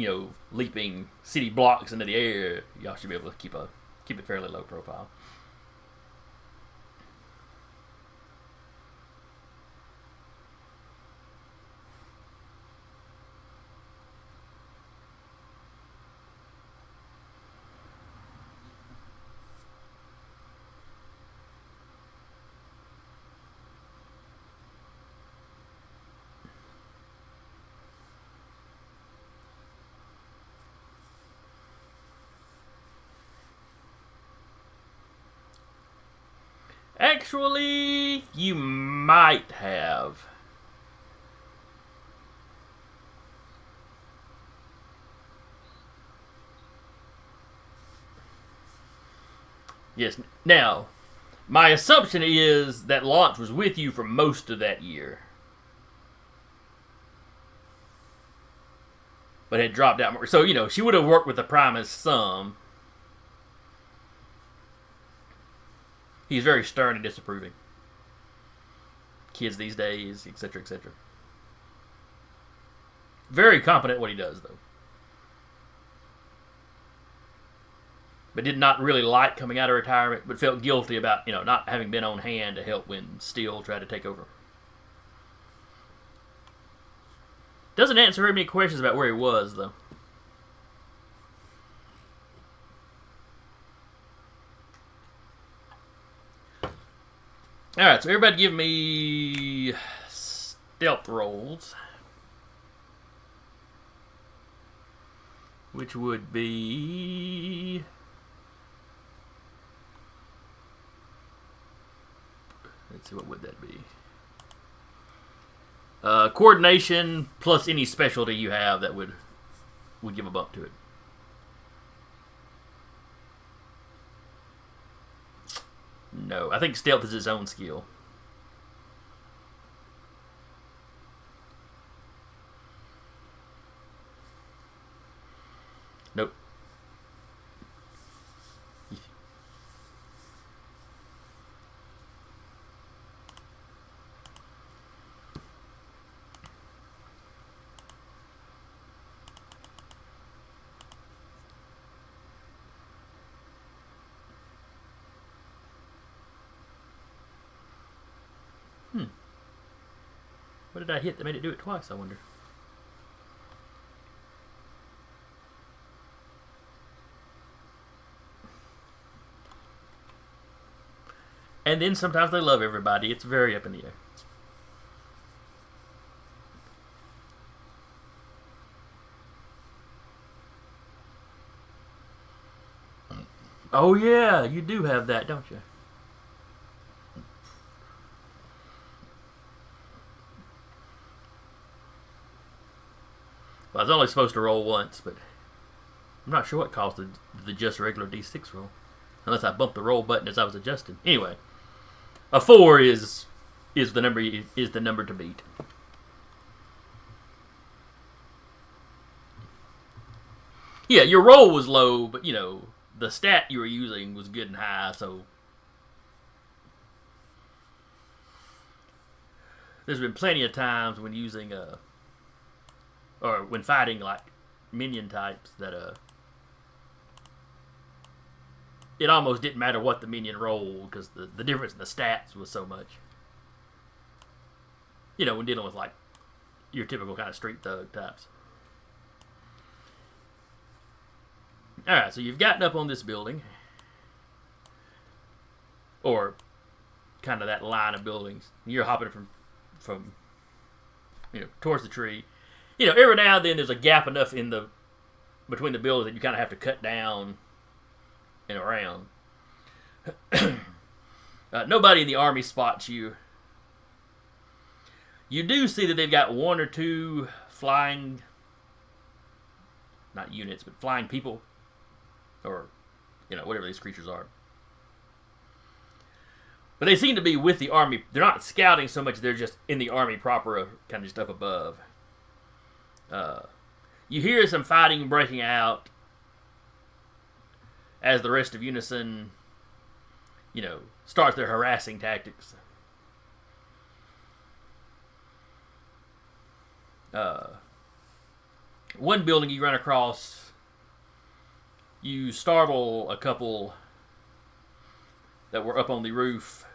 leaping city blocks into the air, y'all should be able to keep it fairly low profile. Actually, you might have. Yes. Now, my assumption is that Launch was with you for most of that year, but had dropped out more. So, she would have worked with the Primus some. He's very stern and disapproving. Kids these days, etc., etc. Very competent at what he does, though. But did not really like coming out of retirement, but felt guilty about, not having been on hand to help when Steele tried to take over. Doesn't answer very many questions about where he was, though. Alright, so everybody give me stealth rolls. Which would be let's see, what would that be? Coordination plus any specialty you have that would give a bump to it. No, I think stealth is its own skill. Nope. What did I hit that made it do it twice, I wonder? And then sometimes they love everybody. It's very up in the air. Oh yeah, you do have that, don't you? Well, I was only supposed to roll once, but I'm not sure what caused the just regular D6 roll. Unless I bumped the roll button as I was adjusting. Anyway, a 4 is the number to beat. Yeah, your roll was low, but you know the stat you were using was good and high, so there's been plenty of times when using or when fighting like minion types that it almost didn't matter what the minion rolled because the difference in the stats was so much. You know, when dealing with like your typical kind of street thug types. Alright, so you've gotten up on this building. Or kind of that line of buildings. You're hopping from towards the tree. You know, every now and then there's a gap enough between the buildings that you kind of have to cut down and around. Nobody in the army spots you. You do see that they've got one or two flying, not units, but flying people. Or, whatever these creatures are. But they seem to be with the army. They're not scouting so much, they're just in the army proper, kind of just up above. You hear some fighting breaking out as the rest of Unison, starts their harassing tactics. One building you run across, you startle a couple that were up on the roof.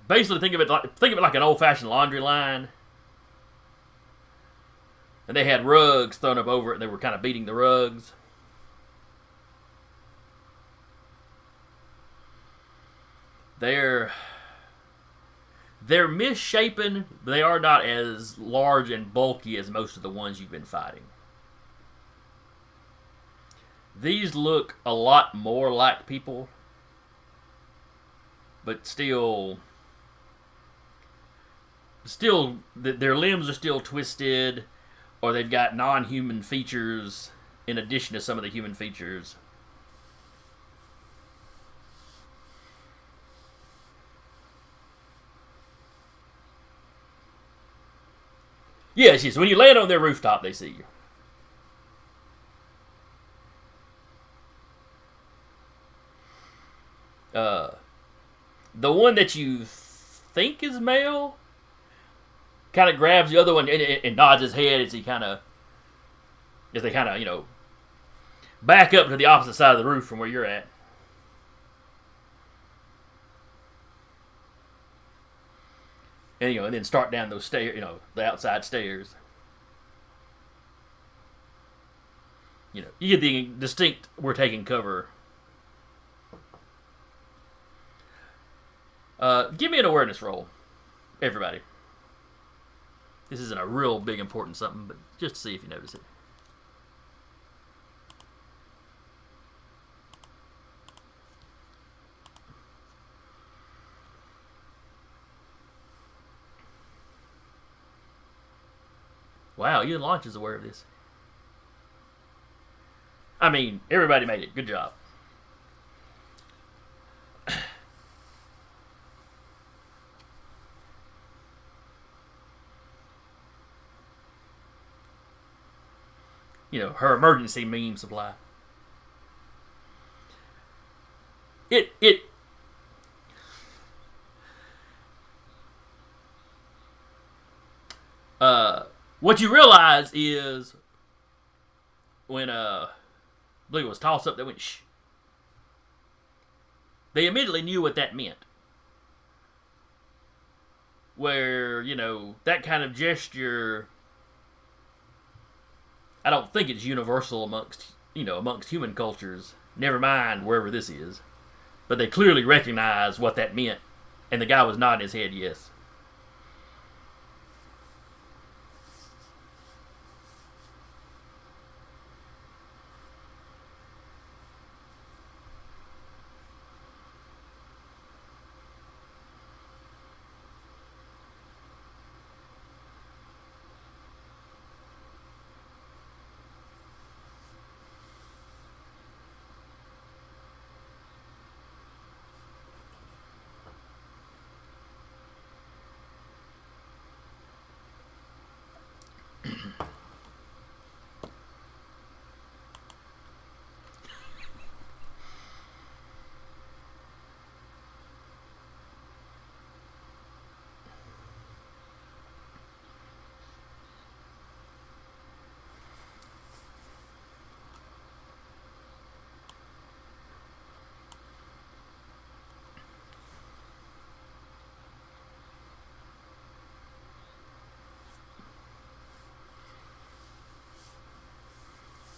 Basically, think of it like an old-fashioned laundry line. And they had rugs thrown up over it, and they were kind of beating the rugs. They're misshapen, but they are not as large and bulky as most of the ones you've been fighting. These look a lot more like people, but still their limbs are still twisted, or they've got non-human features in addition to some of the human features. Yes, when you land on their rooftop, they see you. The one that you think is male kind of grabs the other one and nods his head as they kind of, back up to the opposite side of the roof from where you're at. And then start down those stairs, the outside stairs. You get the distinct, we're taking cover. Give me an awareness roll, everybody. This isn't a real big important something, but just to see if you notice it. Wow, even Launch is aware of this. I mean, everybody made it. Good job. Her emergency meme supply. What you realize is when I believe it was toss up that went shh. They immediately knew what that meant. Where, that kind of gesture, I don't think it's universal amongst human cultures. Never mind wherever this is. But they clearly recognized what that meant. And the guy was nodding his head yes.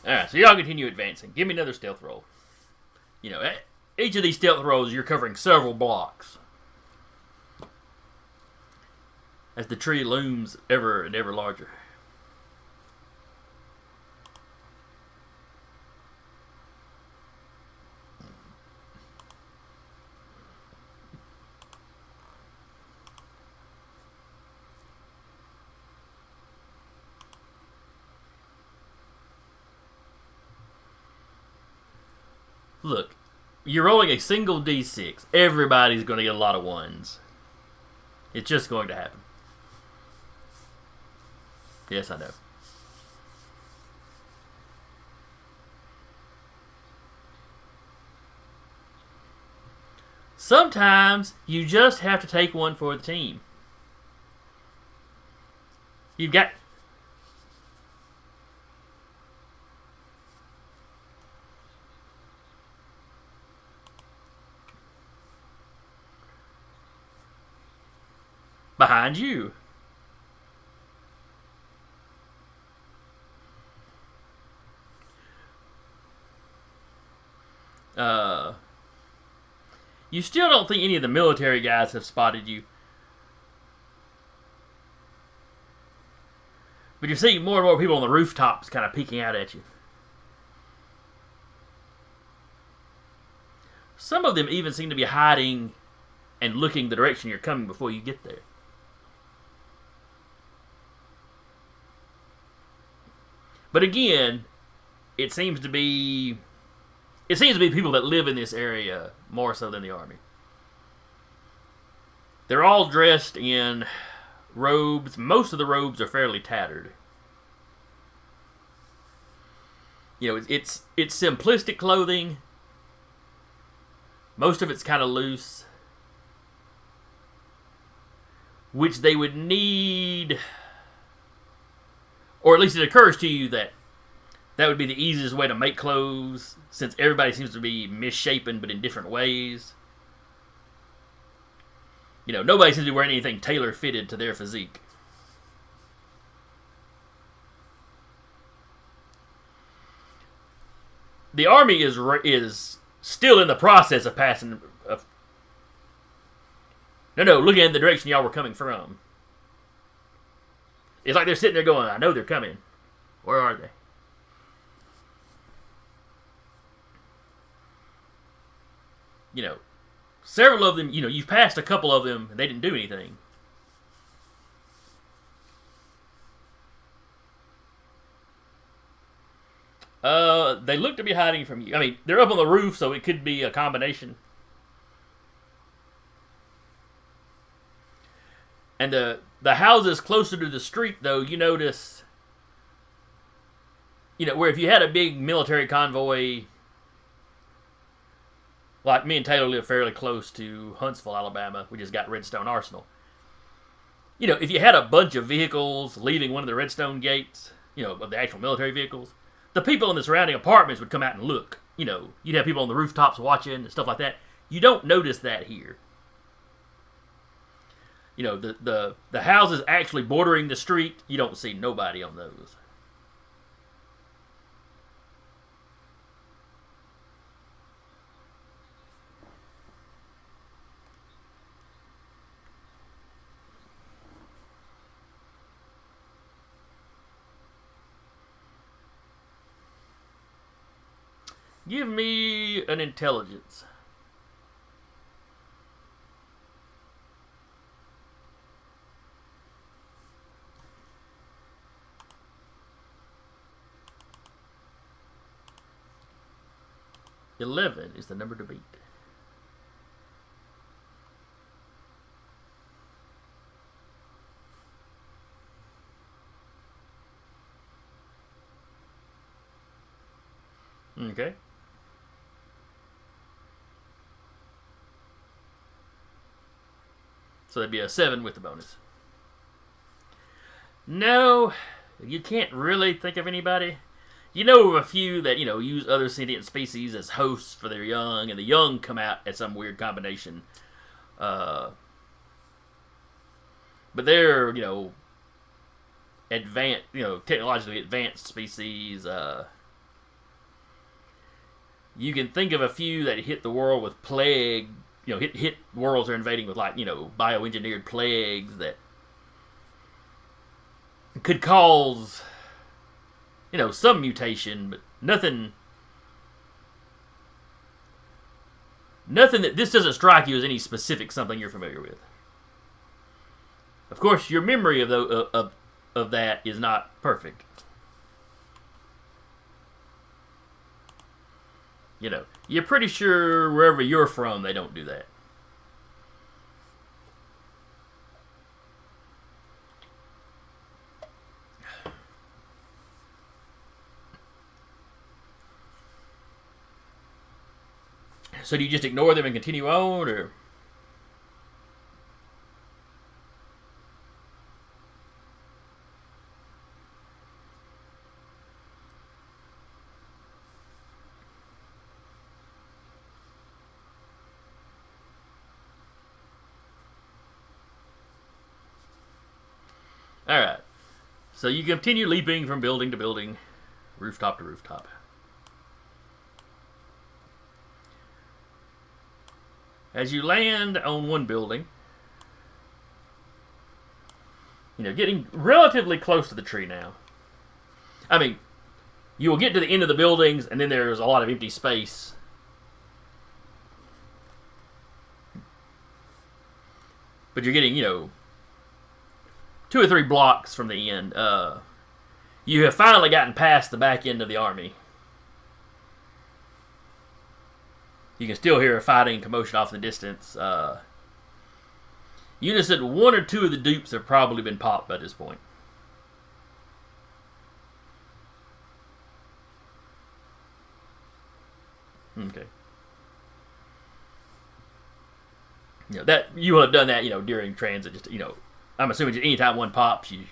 Alright, so y'all continue advancing. Give me another stealth roll. Each of these stealth rolls, you're covering several blocks. As the tree looms ever and ever larger. Look, you're rolling a single D6. Everybody's going to get a lot of ones. It's just going to happen. Yes, I know. Sometimes you just have to take one for the team. You've got... Behind you. You still don't think any of the military guys have spotted you. But you're seeing more and more people on the rooftops kind of peeking out at you. Some of them even seem to be hiding and looking the direction you're coming before you get there. But again, it seems to be people that live in this area more so than the army. They're all dressed in robes. Most of the robes are fairly tattered. It's simplistic clothing. Most of it's kind of loose, which they would need, or at least it occurs to you that would be the easiest way to make clothes, since everybody seems to be misshapen but in different ways. Nobody seems to be wearing anything tailor-fitted to their physique. The army is still in the process of passing... No, looking in the direction y'all were coming from. It's like they're sitting there going, I know they're coming. Where are they? Several of them, you've passed a couple of them, and they didn't do anything. They look to be hiding from you. I mean, they're up on the roof, so it could be a combination. And the houses closer to the street, though, you notice, where if you had a big military convoy, like me and Taylor live fairly close to Huntsville, Alabama. We just got Redstone Arsenal. If you had a bunch of vehicles leaving one of the Redstone gates, of the actual military vehicles, the people in the surrounding apartments would come out and look. You'd have people on the rooftops watching and stuff like that. You don't notice that here. The houses actually bordering the street, you don't see nobody on those. Give me an intelligence. $11 is the number to beat. Okay. So that'd be a 7 with the bonus. No, you can't really think of anybody. You know of a few that, use other sentient species as hosts for their young, and the young come out at some weird combination. But they're, advanced, technologically advanced species. You can think of a few that hit the world with plague, hit worlds are invading with, bioengineered plagues that could cause, some mutation, but nothing that this doesn't strike you as any specific something you're familiar with. Of course, your memory of that is not perfect. You're pretty sure wherever you're from, they don't do that. So do you just ignore them and continue on, or? Alright. So you continue leaping from building to building, rooftop to rooftop. As you land on one building, getting relatively close to the tree now. I mean, you will get to the end of the buildings, and then there's a lot of empty space. But you're getting, 2 or 3 blocks from the end. You have finally gotten past the back end of the army. You can still hear a fighting commotion off in the distance. Unison, 1 or 2 of the dupes have probably been popped by this point. Okay. That you will have done that, during transit. Just I'm assuming just anytime one pops, you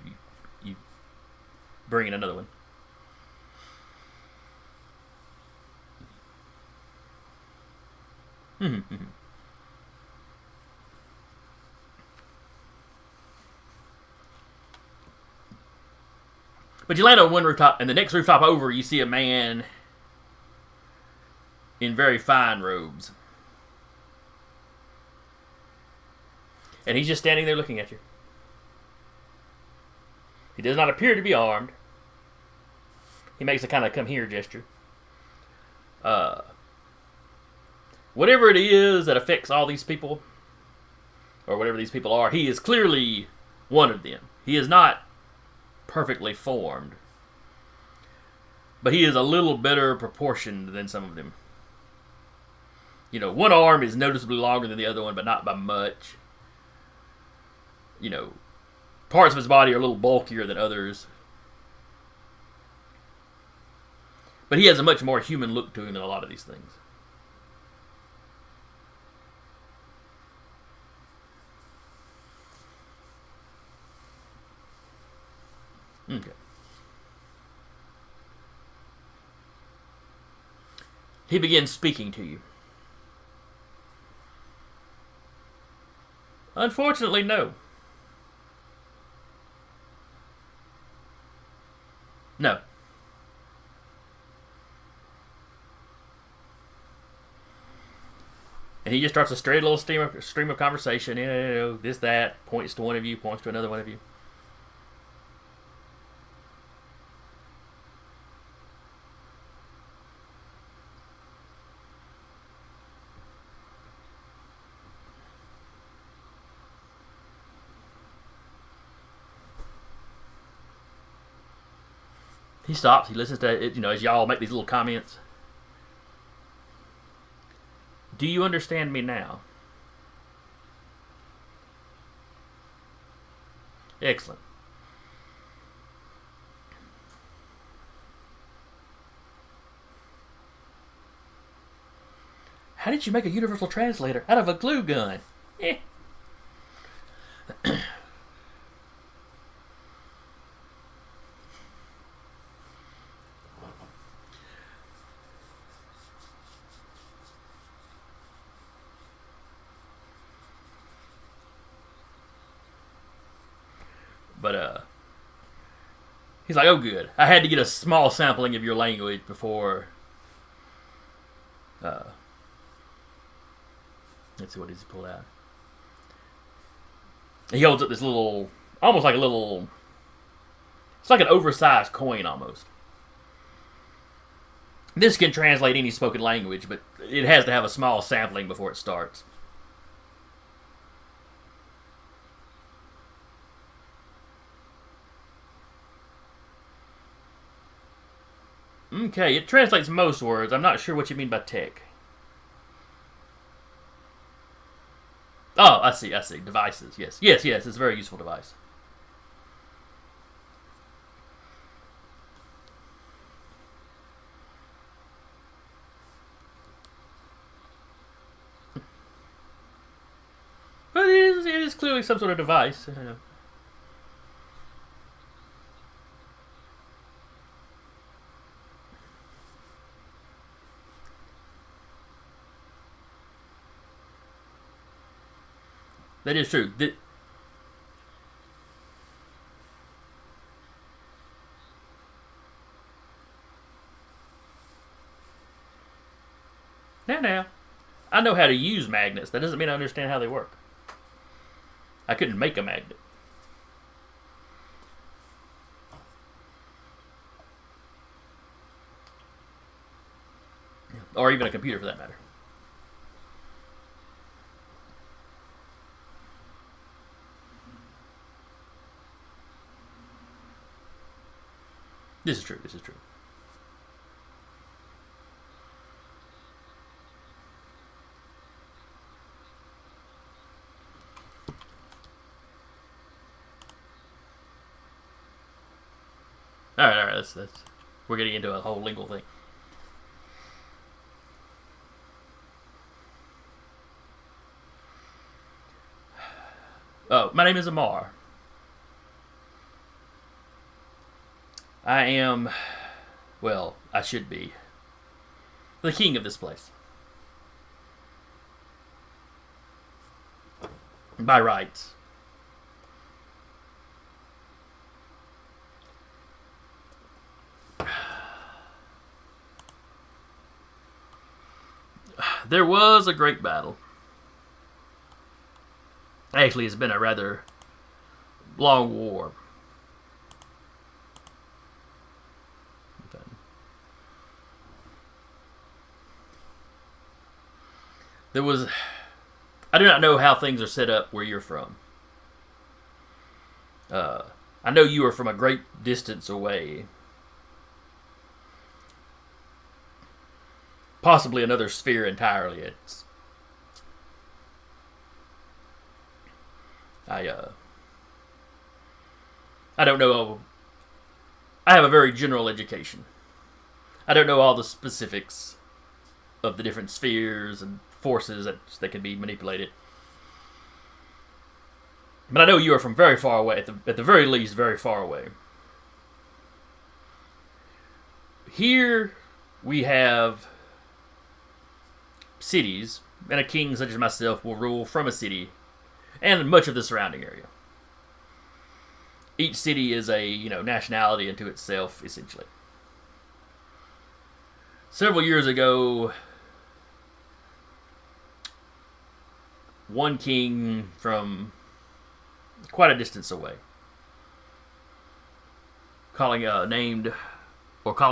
bring in another one. But you land on one rooftop, and the next rooftop over, you see a man in very fine robes. And he's just standing there looking at you. He does not appear to be armed. He makes a kind of come here gesture. Whatever it is that affects all these people, or whatever these people are, he is clearly one of them. He is not perfectly formed. But he is a little better proportioned than some of them. You know, one arm is noticeably longer than the other one, but not by much. You know, parts of his body are a little bulkier than others. But he has a much more human look to him than a lot of these things. Okay. He begins speaking to you. Unfortunately, no. No. And he just starts a straight little stream of conversation. You know, this, that, points to one of you, points to another one of you. He stops. He listens to it, you know, as y'all make these little comments. Do you understand me now? Excellent. How did you make a universal translator out of a glue gun? Eh. But he's like, oh good. I had to get a small sampling of your language before. Let's see what he's pulled out. He holds up this little, almost like a little. It's like an oversized coin almost. This can translate any spoken language, but it has to have a small sampling before it starts. Okay, it translates most words. I'm not sure what you mean by tech. Oh, I see. Devices, yes. Yes, it's a very useful device. But it is clearly some sort of device. That is true. Now, I know how to use magnets. That doesn't mean I understand how they work. I couldn't make a magnet. Or even a computer for that matter. This is true. All right. That's we're getting into a whole legal thing. Oh, my name is Amar. I am, well, I should be the king of this place. By rights. There was a great battle. Actually, it's been a rather long war. There was... I do not know how things are set up where you're from. I know you are from a great distance away. possibly another sphere entirely. I don't know. I have a very general education. I don't know all the specifics of the different spheres and forces that can be manipulated. But I know you are from very far away, at the very least, very far away. Here we have cities, and a king such as myself will rule from a city and much of the surrounding area. Each city is a nationality unto itself, essentially. Several years ago, one king from quite a distance away, calling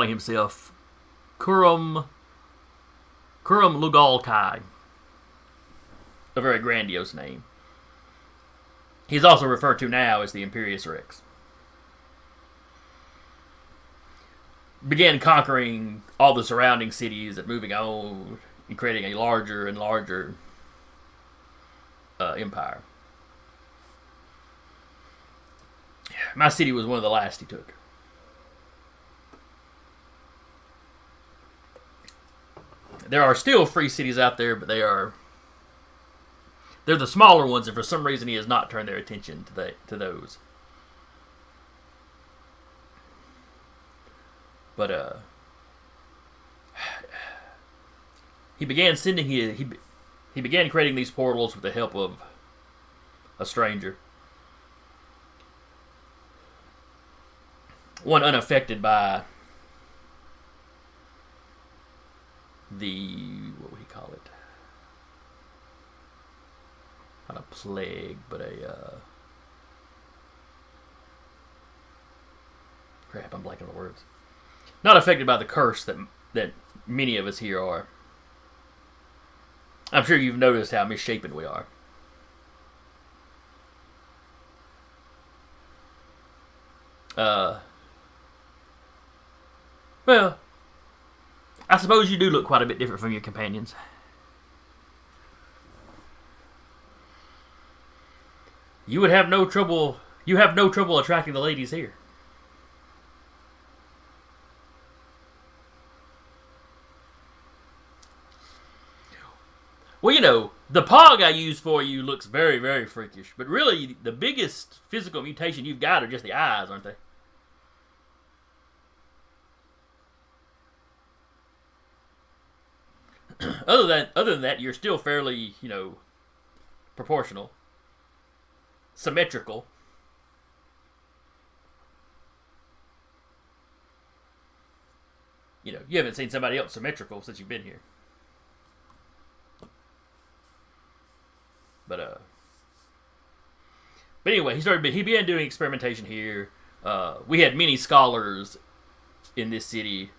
himself Kurum Lugalkai, a very grandiose name. He's also referred to now as the Imperius Rex. Began conquering all the surrounding cities and moving on and creating a larger and larger empire. My city was one of the last he took. There are still free cities out there, but they're the smaller ones, and for some reason he has not turned their attention to those. But he began he began creating these portals with the help of a stranger, one unaffected by what would he call it? Not a plague, but crap, I'm blanking on the words. Not affected by the curse that many of us here are. I'm sure you've noticed how misshapen we are. Well, I suppose you do look quite a bit different from your companions. You would have no trouble. You have no trouble attracting the ladies here. Well, the pog I use for you looks very, very freakish. But really, the biggest physical mutation you've got are just the eyes, aren't they? Other than that, you're still fairly, proportional, symmetrical. You haven't seen somebody else symmetrical since you've been here. But anyway, he began doing experimentation here. We had many scholars in this city.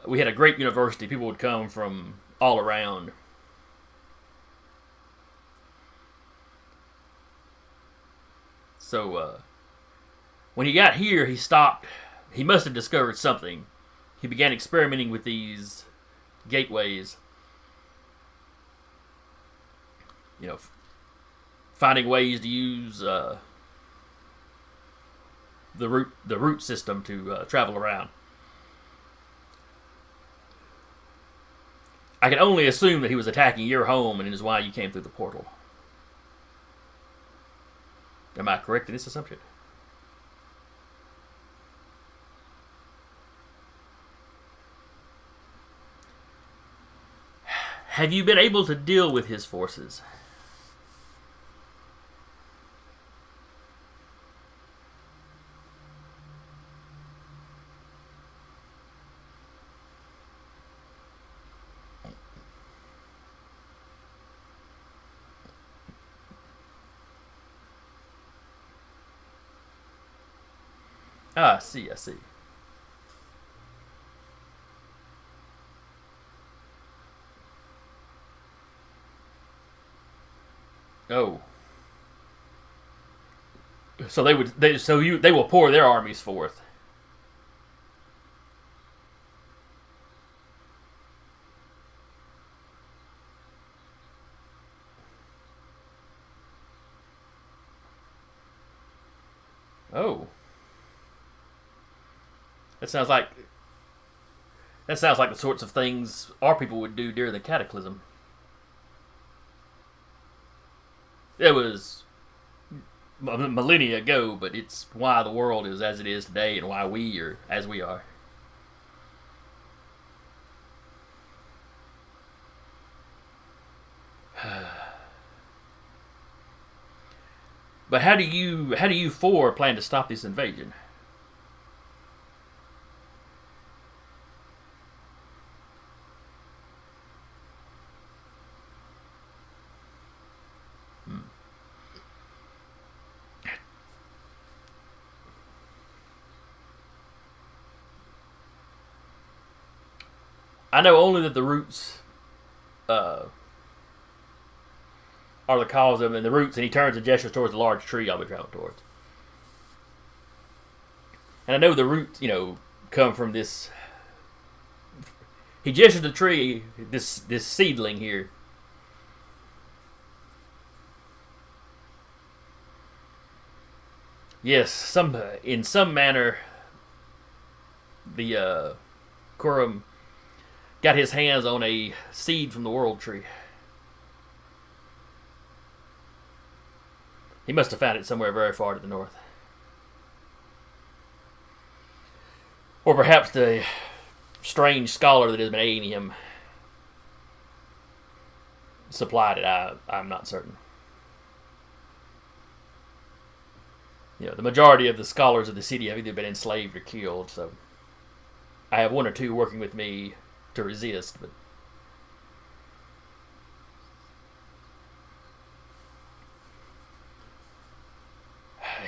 We had a great university. People would come from all around. So when he got here, he stopped. He must have discovered something. He began experimenting with these gateways. Finding ways to use the root system to travel around. I can only assume that he was attacking your home, and it is why you came through the portal. Am I correct in this assumption? Have you been able to deal with his forces? I see. Oh. So they will pour their armies forth. Oh, that sounds like the sorts of things our people would do during the cataclysm. It was millennia ago, but it's why the world is as it is today and why we are as we are. But how do you four plan to stop this invasion? I know only that the roots uh, are the cause of them, and the roots, and he turns and gestures towards the large tree I'll be traveling towards. And I know the roots, come from this. He gestures to the tree, this seedling here. Yes, in some manner, the Kurum got his hands on a seed from the world tree. He must have found it somewhere very far to the north. Or perhaps the strange scholar that has been aiding him supplied it. I'm not certain. The majority of the scholars of the city have either been enslaved or killed, so I have one or two working with me to resist, but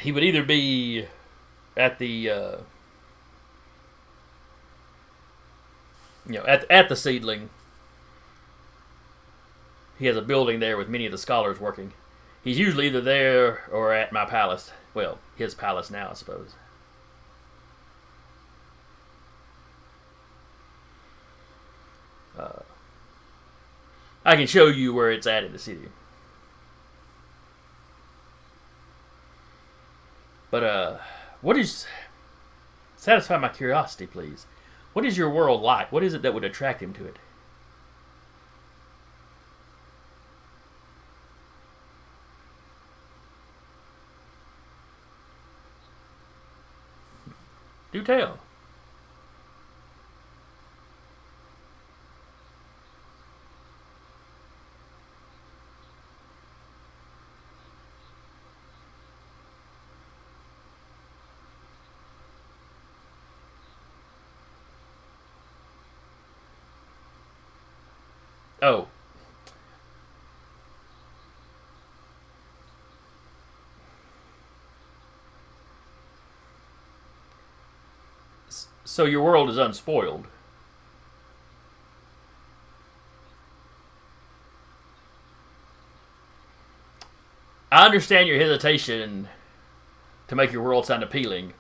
he would either be at the at the seedling. He has a building there with many of the scholars working. He's usually either there or at my palace. Well, his palace now, I suppose. I can show you where it's at in the city. But what is? Satisfy my curiosity, please. What is your world like? What is it that would attract him to it? Do tell. Oh, so your world is unspoiled. I understand your hesitation to make your world sound appealing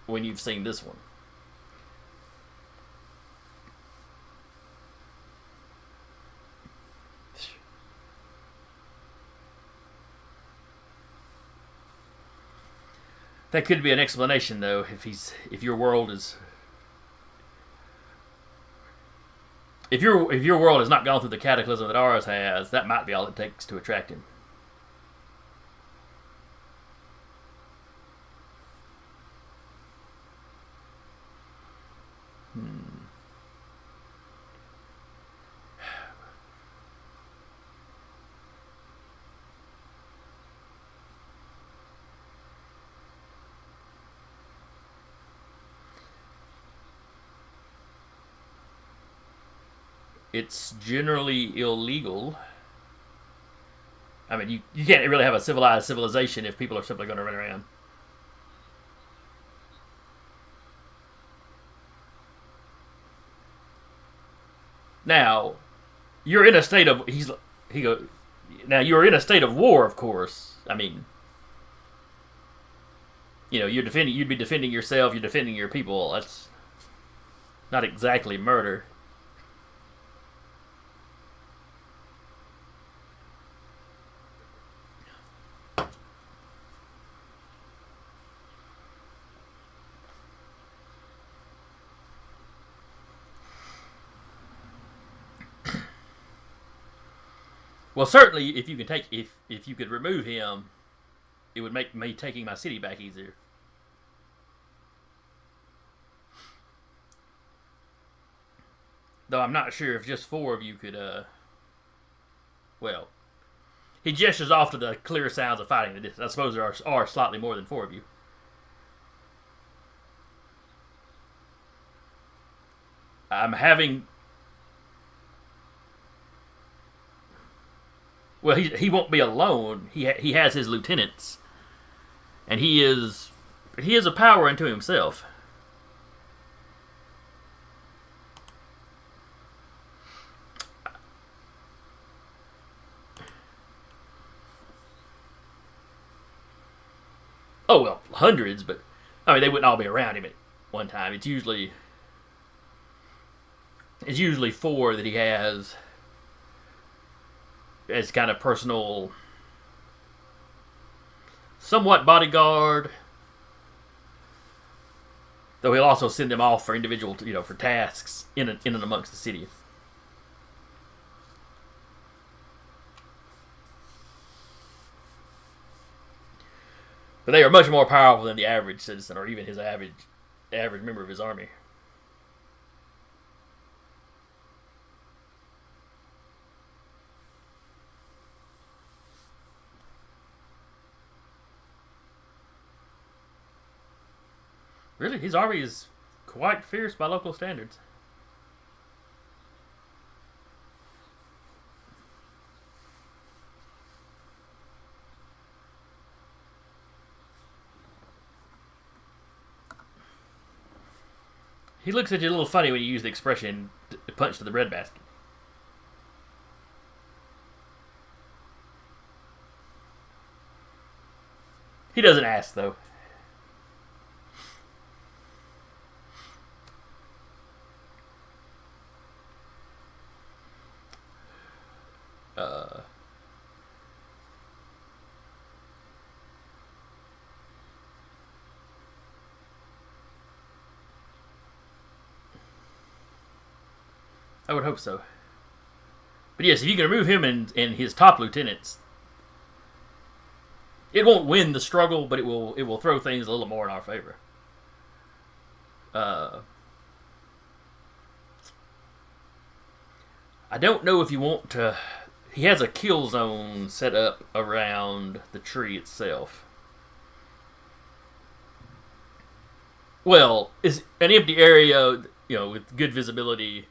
when you've seen this one. That could be an explanation, though, if your world is if your world has not gone through the cataclysm that ours has. That might be all it takes to attract him. It's generally illegal. I mean, you can't really have a civilized civilization if people are simply going to run around. Now, you're in a state of he go. Now you're in a state of war, of course. I mean, you'd be defending yourself. You're defending your people. That's not exactly murder. Well, certainly, if you can take if you could remove him, it would make me taking my city back easier. Though I'm not sure if just 4 of you could. Well, he gestures off to the clear sounds of fighting. I suppose there are slightly more than 4 of you. I'm having. Well, he won't be alone. He has his lieutenants, and he is a power unto himself. Oh well, hundreds, but I mean they wouldn't all be around him at one time. It's usually 4 that he has as kind of personal, somewhat bodyguard. Though he'll also send them off for individual, for tasks in and amongst the city. But they are much more powerful than the average citizen, or even his average member of his army. Really, his army is quite fierce by local standards. He looks at you a little funny when you use the expression punch to the breadbasket. He doesn't ask, though. I would hope so. But yes, if you can remove him and his top lieutenants, it won't win the struggle, but it will throw things a little more in our favor. I don't know if you want to. He has a kill zone set up around the tree itself. Well, it's an empty area, with good visibility.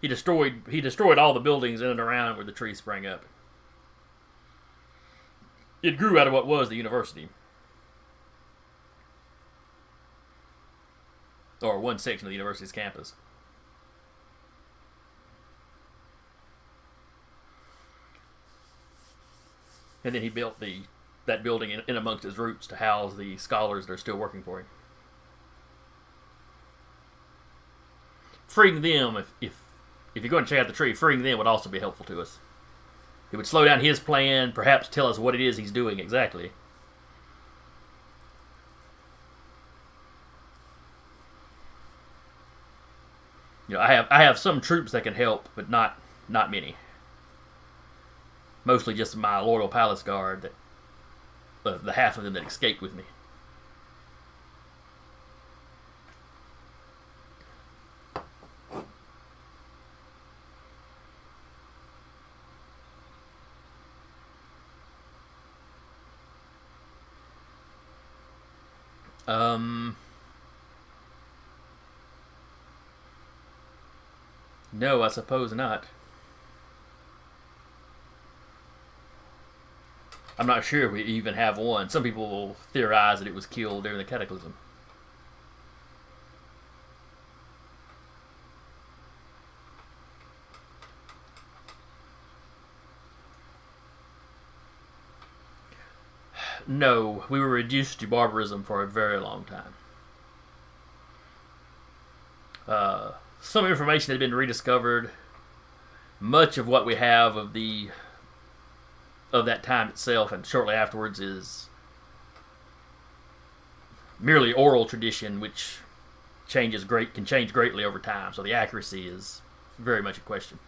He destroyed all the buildings in and around where the tree sprang up. It grew out of what was the university. Or one section of the university's campus. And then he built that building in amongst his roots to house the scholars that are still working for him. Freeing them, if you're going to check out the tree, freeing them would also be helpful to us. It would slow down his plan, perhaps tell us what it is he's doing exactly. I have some troops that can help, but not many. Mostly just my loyal palace guard, the half of them that escaped with me. No, I suppose not. I'm not sure if we even have one. Some people will theorize that it was killed during the Cataclysm. No, we were reduced to barbarism for a very long time. Some information had been rediscovered. Much of what we have of that time itself and shortly afterwards is merely oral tradition, which can change greatly over time. So the accuracy is very much a question.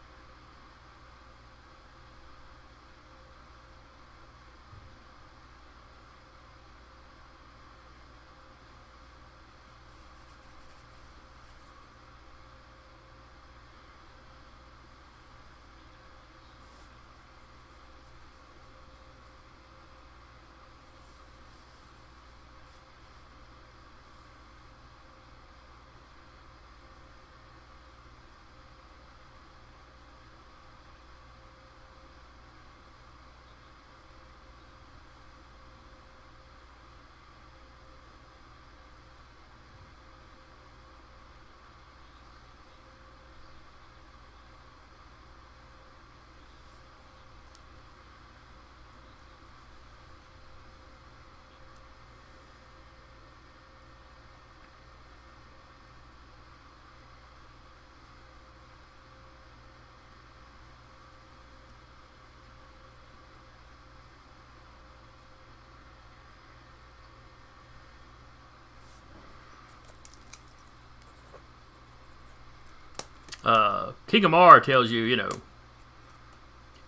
King Amar tells you, you know,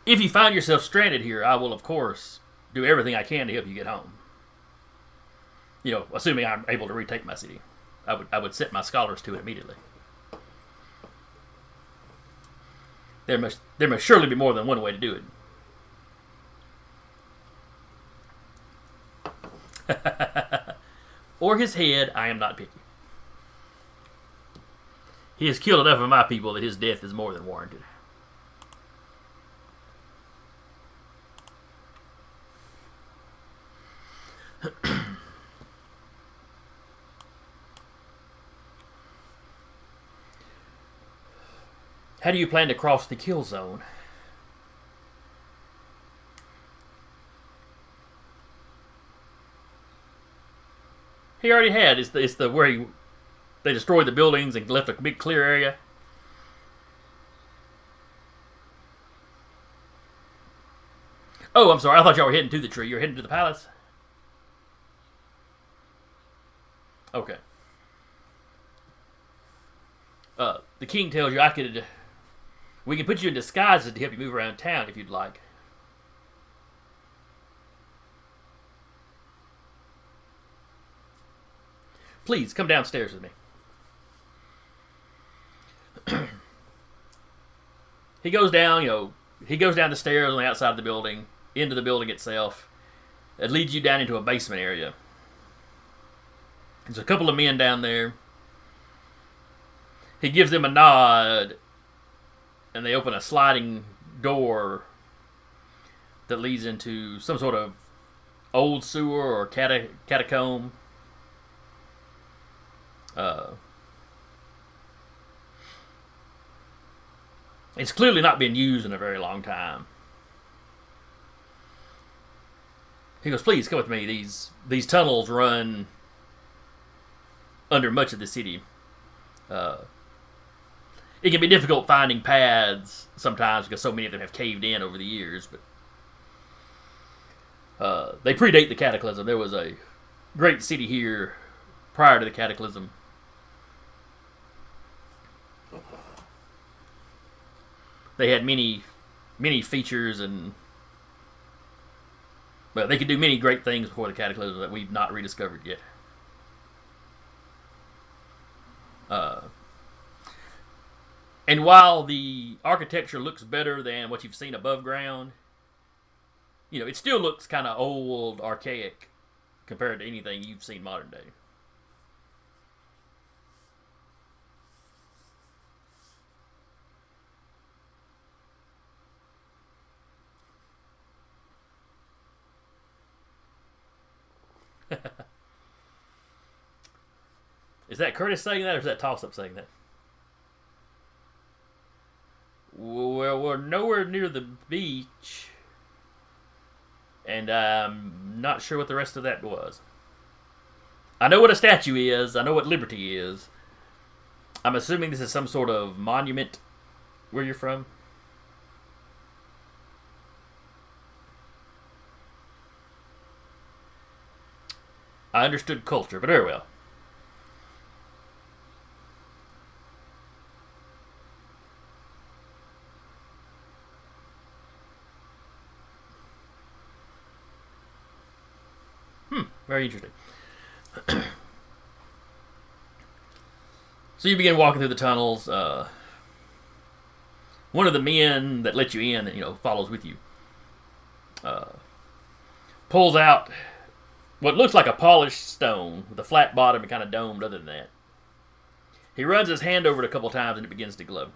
if you find yourself stranded here, I will, of course, do everything I can to help you get home. You know, assuming I'm able to retake my city. I would set my scholars to it immediately. There must surely be more than one way to do it. Or his head, I am not picky. He has killed enough of my people that his death is more than warranted. How do you plan to cross the kill zone? He already had. It's the where they destroyed the buildings and left a big clear area. Oh, I'm sorry. I thought y'all were heading to the tree. You're heading to the palace? Okay. The king tells you we can put you in disguises to help you move around town if you'd like. Please, come downstairs with me. He goes down, he goes down the stairs on the outside of the building, into the building itself. It leads you down into a basement area. There's a couple of men down there. He gives them a nod, and they open a sliding door that leads into some sort of old sewer or catacomb. It's clearly not been used in a very long time. He goes, please, come with me. These tunnels run under much of the city. It can be difficult finding paths sometimes because so many of them have caved in over the years, but they predate the Cataclysm. There was a great city here prior to the Cataclysm. They had many features but they could do many great things before the Cataclysm that we've not rediscovered yet. And while the architecture looks better than what you've seen above ground, it still looks kind of old, archaic compared to anything you've seen modern day. Is that Curtis saying that, or is that Toss-Up saying that? Well, we're nowhere near the beach, and I'm not sure what the rest of that was. I know what a statue is. I know what Liberty is. I'm assuming this is some sort of monument where you're from. I understood culture, but very well. Very interesting. So you begin walking through the tunnels. One of the men that let you in, follows with you. Pulls out what looks like a polished stone with a flat bottom and kind of domed other than that. He runs his hand over it a couple times and it begins to glow.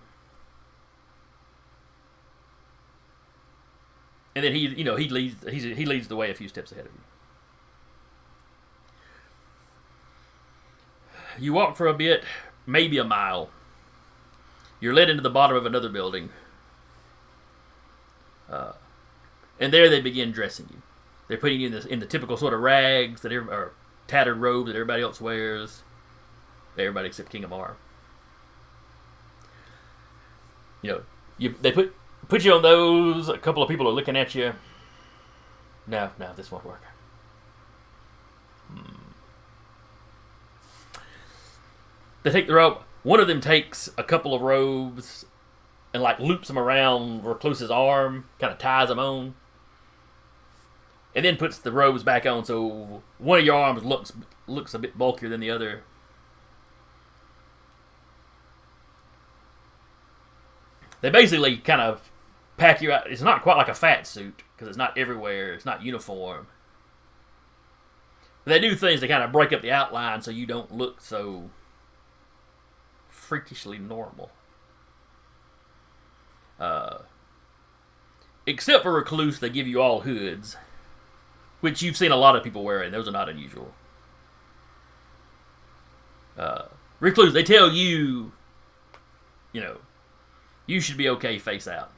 And then he leads the way a few steps ahead of you. You walk for a bit, maybe a mile. You're led into the bottom of another building. And there they begin dressing you. They're putting you in the typical sort of rags or tattered robes that everybody else wears. Everybody except King Amar. They put you on those. A couple of people are looking at you. No, this won't work. They take the rope. One of them takes a couple of robes and like loops them around Recluse's arm, kind of ties them on, and then puts the robes back on. So one of your arms looks a bit bulkier than the other. They basically kind of pack you out. It's not quite like a fat suit because it's not everywhere. It's not uniform. But they do things to kind of break up the outline so you don't look so freakishly normal. Except for Recluse, they give you all hoods, which you've seen a lot of people wearing. Those are not unusual. Recluse, they tell you, you should be okay face out.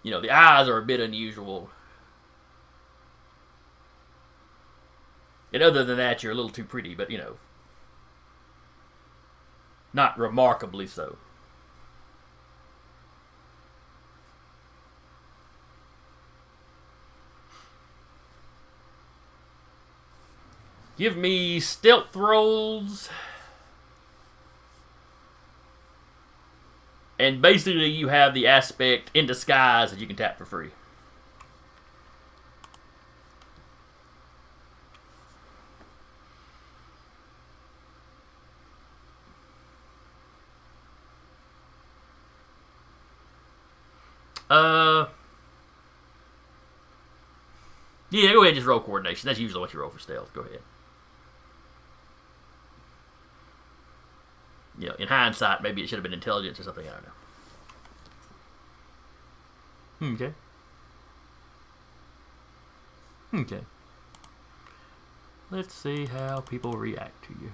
The eyes are a bit unusual. And other than that, you're a little too pretty, but, not remarkably so. Give me stealth rolls. And basically you have the aspect in disguise that you can tap for free. Yeah, go ahead and just roll coordination. That's usually what you roll for stealth. Go ahead. In hindsight, maybe it should have been intelligence or something. I don't know. Okay. Let's see how people react to you.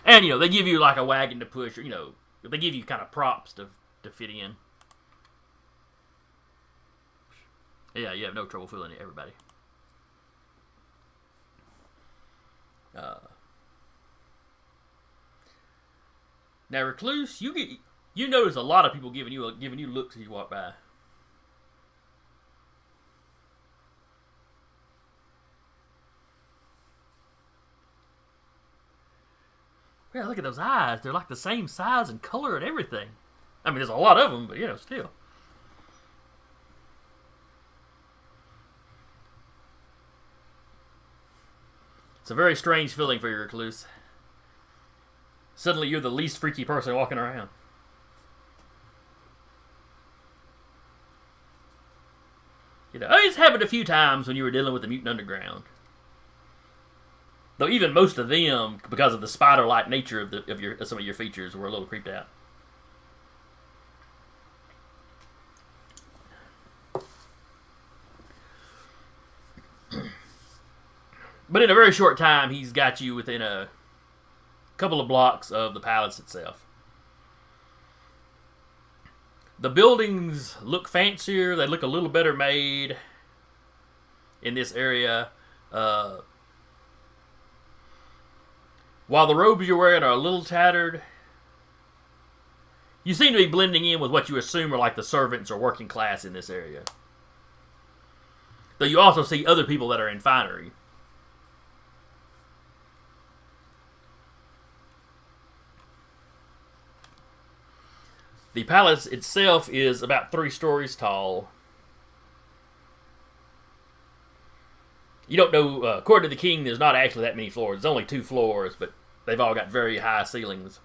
And, they give you like a wagon to push, or, they give you kind of props to fit in. Yeah, you have no trouble fooling everybody. Now, Recluse, you notice a lot of people giving you looks as you walk by. Yeah, look at those eyes. They're like the same size and color and everything. I mean, there's a lot of them, but still. It's a very strange feeling for you, Recluse. Suddenly you're the least freaky person walking around. It's happened a few times when you were dealing with the Mutant Underground. Though even most of them, because of the spider-like nature of some of your features, were a little creeped out. But in a very short time, he's got you within a couple of blocks of the palace itself. The buildings look fancier. They look a little better made in this area. While the robes you're wearing are a little tattered, you seem to be blending in with what you assume are like the servants or working class in this area. Though you also see other people that are in finery. The palace itself is about 3 stories tall. You don't know, according to the king, there's not actually that many floors. There's only 2 floors, but they've all got very high ceilings.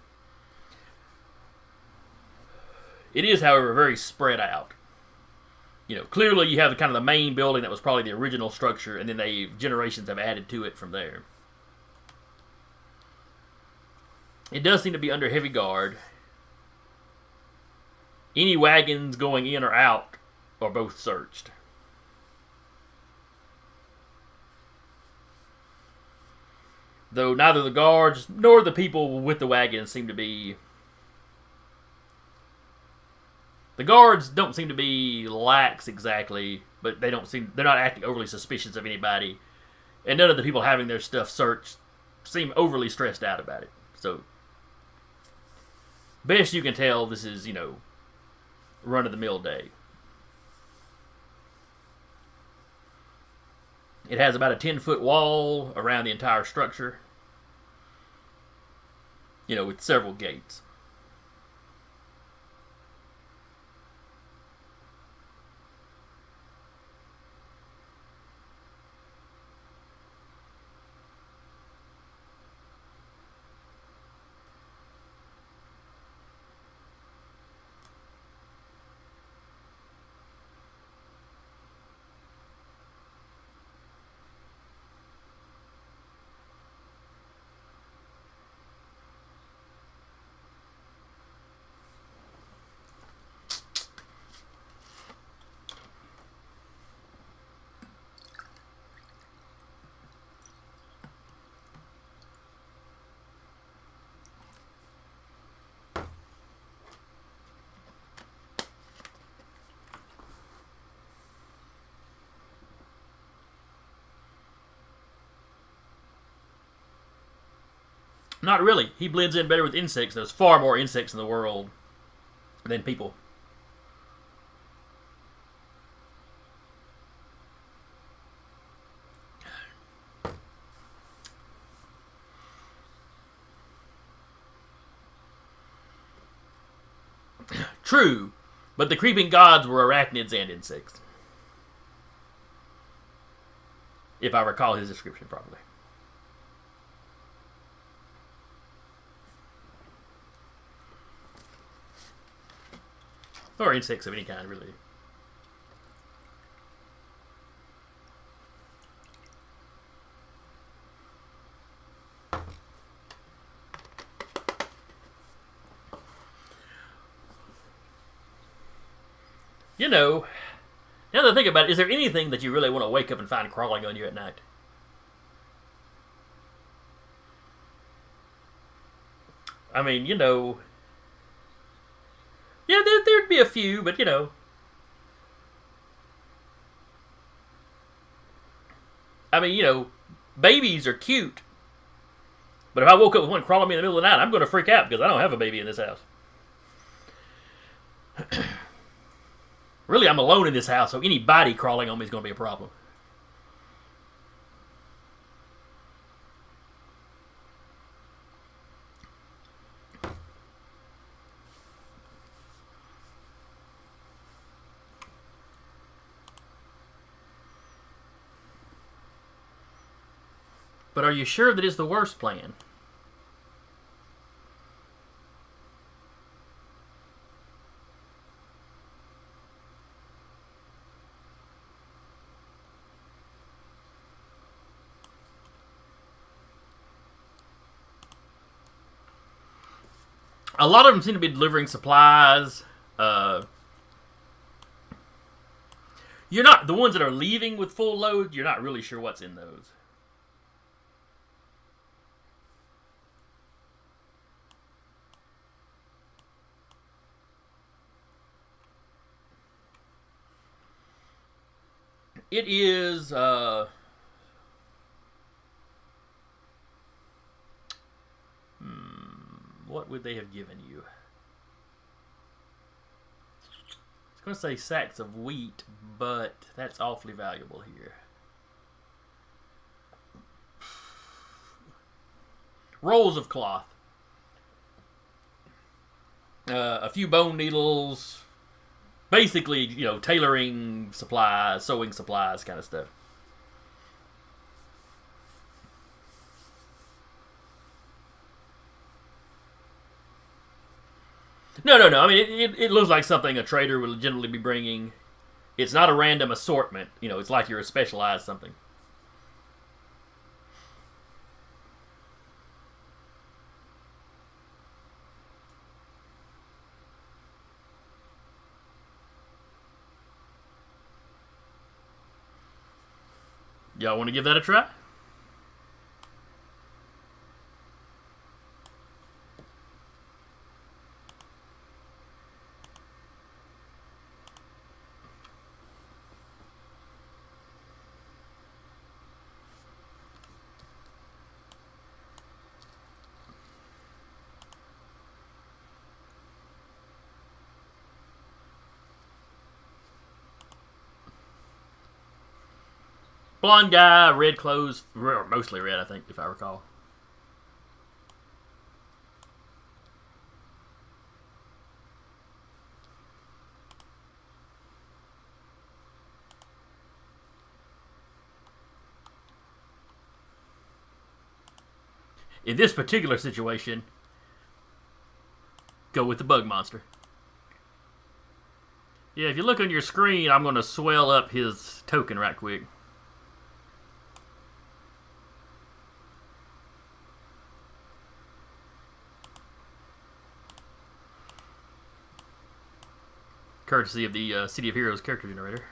It is, however, very spread out. Clearly you have kind of the main building that was probably the original structure, and then generations have added to it from there. It does seem to be under heavy guard. Any wagons going in or out are both searched. Though neither the guards nor the people with the wagons seem to be... The guards don't seem to be lax exactly, but they're not acting overly suspicious of anybody. And none of the people having their stuff searched seem overly stressed out about it. So, best you can tell, this is, run-of-the-mill day. It has about a 10-foot wall around the entire structure, with several gates. Not really. He blends in better with insects. There's far more insects in the world than people. True, but the creeping gods were arachnids and insects. If I recall his description properly. Or insects of any kind, really. Now that I think about it, is there anything that you really want to wake up and find crawling on you at night? I mean, yeah, there'd be a few, but I mean, babies are cute, but if I woke up with one crawling me in the middle of the night, I'm going to freak out because I don't have a baby in this house. Really, I'm alone in this house, so anybody crawling on me is going to be a problem. But are you sure that is the worst plan? A lot of them seem to be delivering supplies. You're not the ones that are leaving with full load. You're not really sure what's in those. It is. What would they have given you? I was going to say sacks of wheat, but that's awfully valuable here. Rolls of cloth. A few bone needles. Basically, tailoring supplies, sewing supplies kind of stuff. No. I mean, it looks like something a trader would generally be bringing. It's not a random assortment. It's like you're a specialized something. Y'all want to give that a try? Blonde guy, red clothes, mostly red, I think, if I recall. In this particular situation, go with the bug monster. Yeah, if you look on your screen, I'm going to swell up his token right quick. Courtesy of the City of Heroes character generator.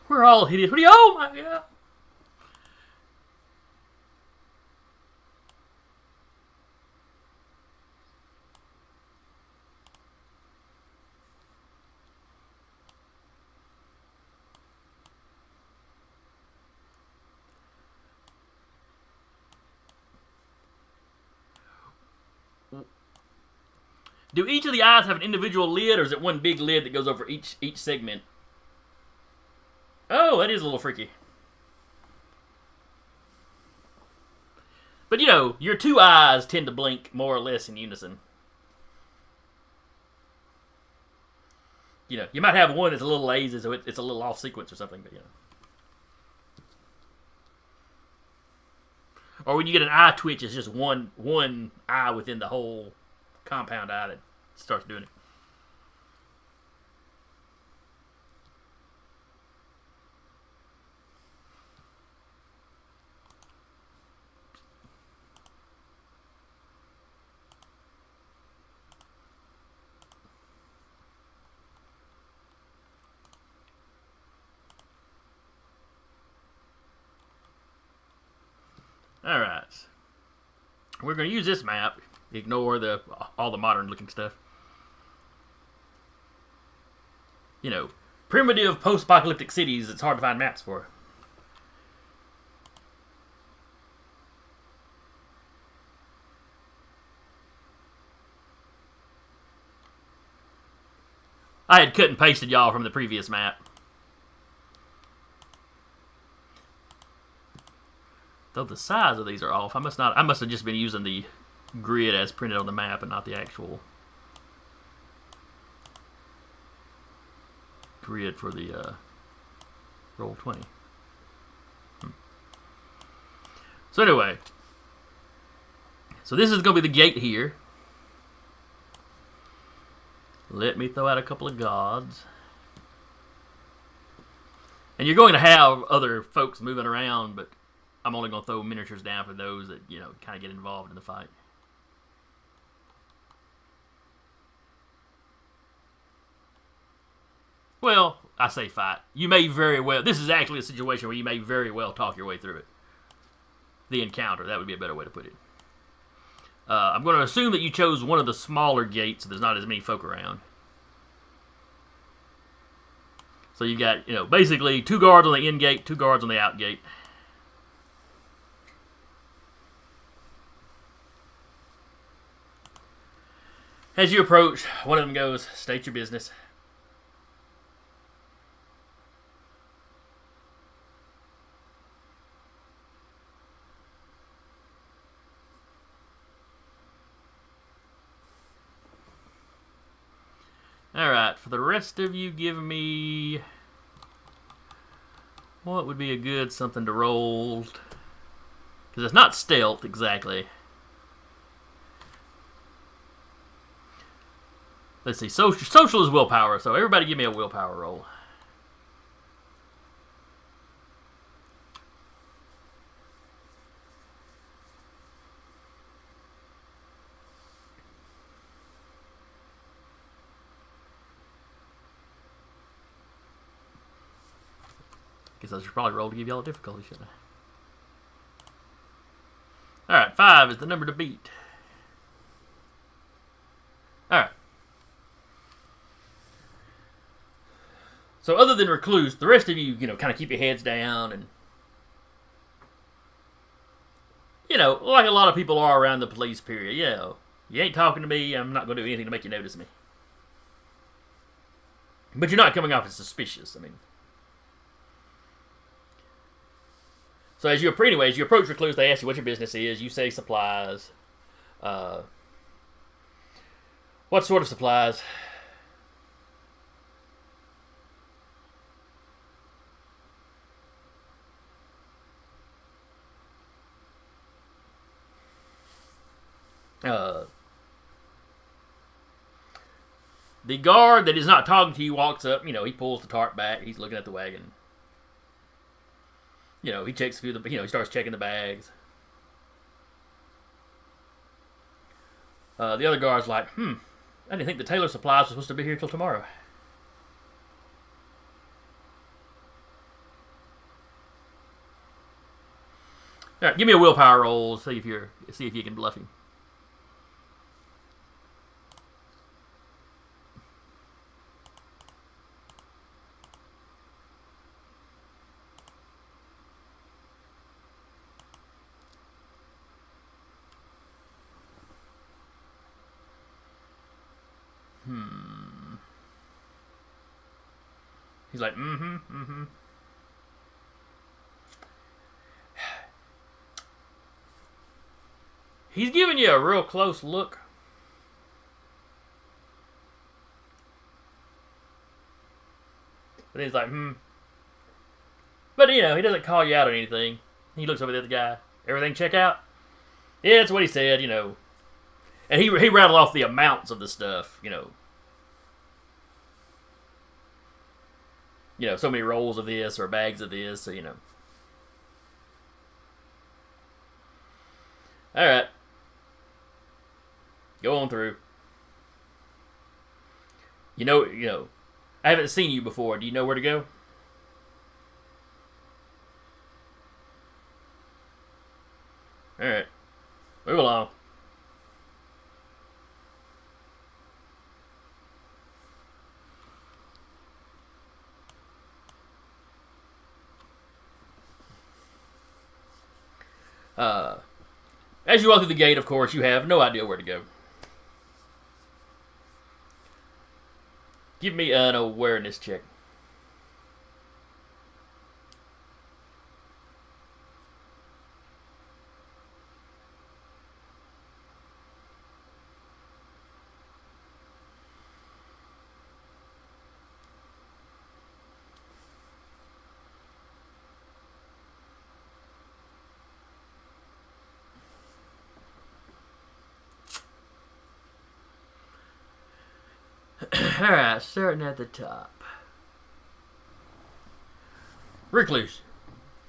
We're all hideous. What do you? Oh my god! Do each of the eyes have an individual lid, or is it one big lid that goes over each segment? Oh, that is a little freaky. But you know, your two eyes tend to blink more or less in unison. You know, you might have one that's a little lazy, so it's a little off sequence or something, but you know. Or when you get an eye twitch, it's just one eye within the whole compound eye that starts doing it. Alright. We're going to use this map. Ignore all the modern looking stuff. You know, primitive post-apocalyptic cities, it's hard to find maps for. I had cut and pasted y'all from the previous map. Though the size of these are off, I must have just been using the grid as printed on the map and not the actual grid for the Roll20. So anyway, so this is going to be the gate here. Let me throw out a couple of gods. And you're going to have other folks moving around, but I'm only going to throw miniatures down for those that, you know, kind of get involved in the fight. Well, I say fight. You may very well... This is actually a situation where you may very well talk your way through it. The encounter. That would be a better way to put it. I'm going to assume that you chose one of the smaller gates so there's not as many folk around. So you've got, you know, basically 2 guards on the in gate, 2 guards on the out gate. As you approach, one of them goes, "State your business." Alright, for the rest of you, give me... What would be a good something to roll? Because it's not stealth, exactly. Let's see, social is willpower, so everybody give me a willpower roll. Guess I should probably roll to give y'all a difficulty, shouldn't I? Alright, 5 is the number to beat. Alright. So other than Recluse, the rest of you, kind of keep your heads down and, like a lot of people are around the police period. You ain't talking to me, I'm not going to do anything to make you notice me. But you're not coming off as suspicious. So as you approach Recluse, they ask you what your business is. You say supplies. What sort of supplies? The guard that is not talking to you walks up. He pulls the tarp back. He's looking at the wagon. He checks a few of the. He starts checking the bags. The other guard's like, I didn't think the Taylor supplies were supposed to be here till tomorrow. All right, give me a willpower roll. See if you can bluff him. He's like, mm-hmm. He's giving you a real close look. But he's like, But, he doesn't call you out or anything. He looks over at the other guy. Everything check out? Yeah, that's what he said, And he rattled off the amounts of the stuff, so many rolls of this or bags of this, so. All right. Go on through. I haven't seen you before. Do you know where to go? All right. Move along. As you walk through the gate, of course, you have no idea where to go. Give me an awareness check. Alright, starting at the top. Recluse.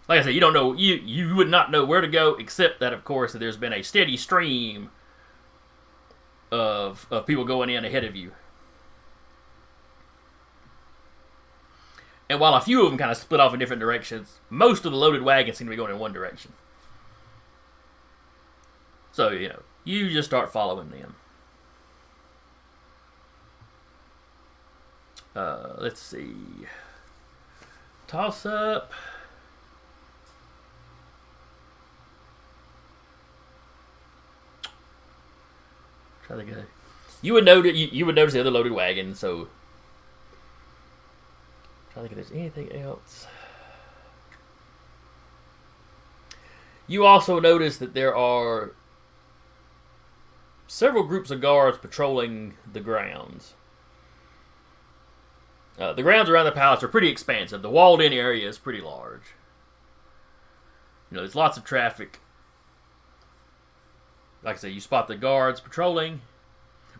Like I said, you don't know, you would not know where to go, except that, of course, there's been a steady stream of people going in ahead of you. And while a few of them kind of split off in different directions, most of the loaded wagons seem to be going in one direction. So, you just start following them. Let's see. Toss up. Try to go. You would notice the other loaded wagon. So, try to think if there's anything else. You also notice that there are several groups of guards patrolling the grounds. The grounds around the palace are pretty expansive. The walled-in area is pretty large. There's lots of traffic. Like I said, you spot the guards patrolling.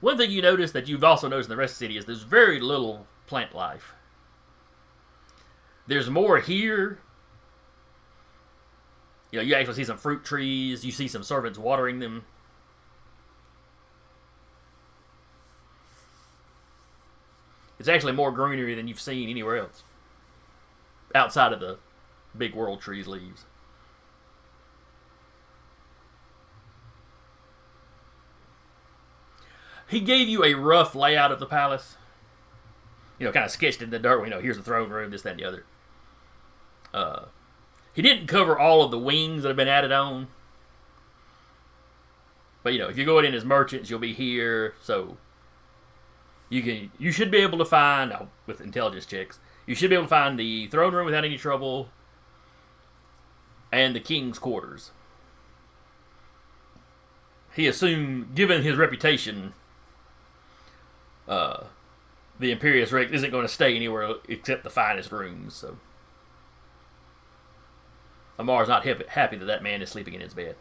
One thing you notice that you've also noticed in the rest of the city is there's very little plant life. There's more here. You actually see some fruit trees. You see some servants watering them. It's actually more greenery than you've seen anywhere else. Outside of the big world trees leaves. He gave you a rough layout of the palace. kind of sketched in the dirt. Here's the throne room, this, that, and the other. He didn't cover all of the wings that have been added on. But if you're going in as merchants, you'll be here. So you should be able to find, with intelligence checks, you should be able to find the throne room without any trouble, and the king's quarters. He assumed, given his reputation, the Imperius Rex isn't going to stay anywhere except the finest rooms. So Amar's not happy that man is sleeping in his bed.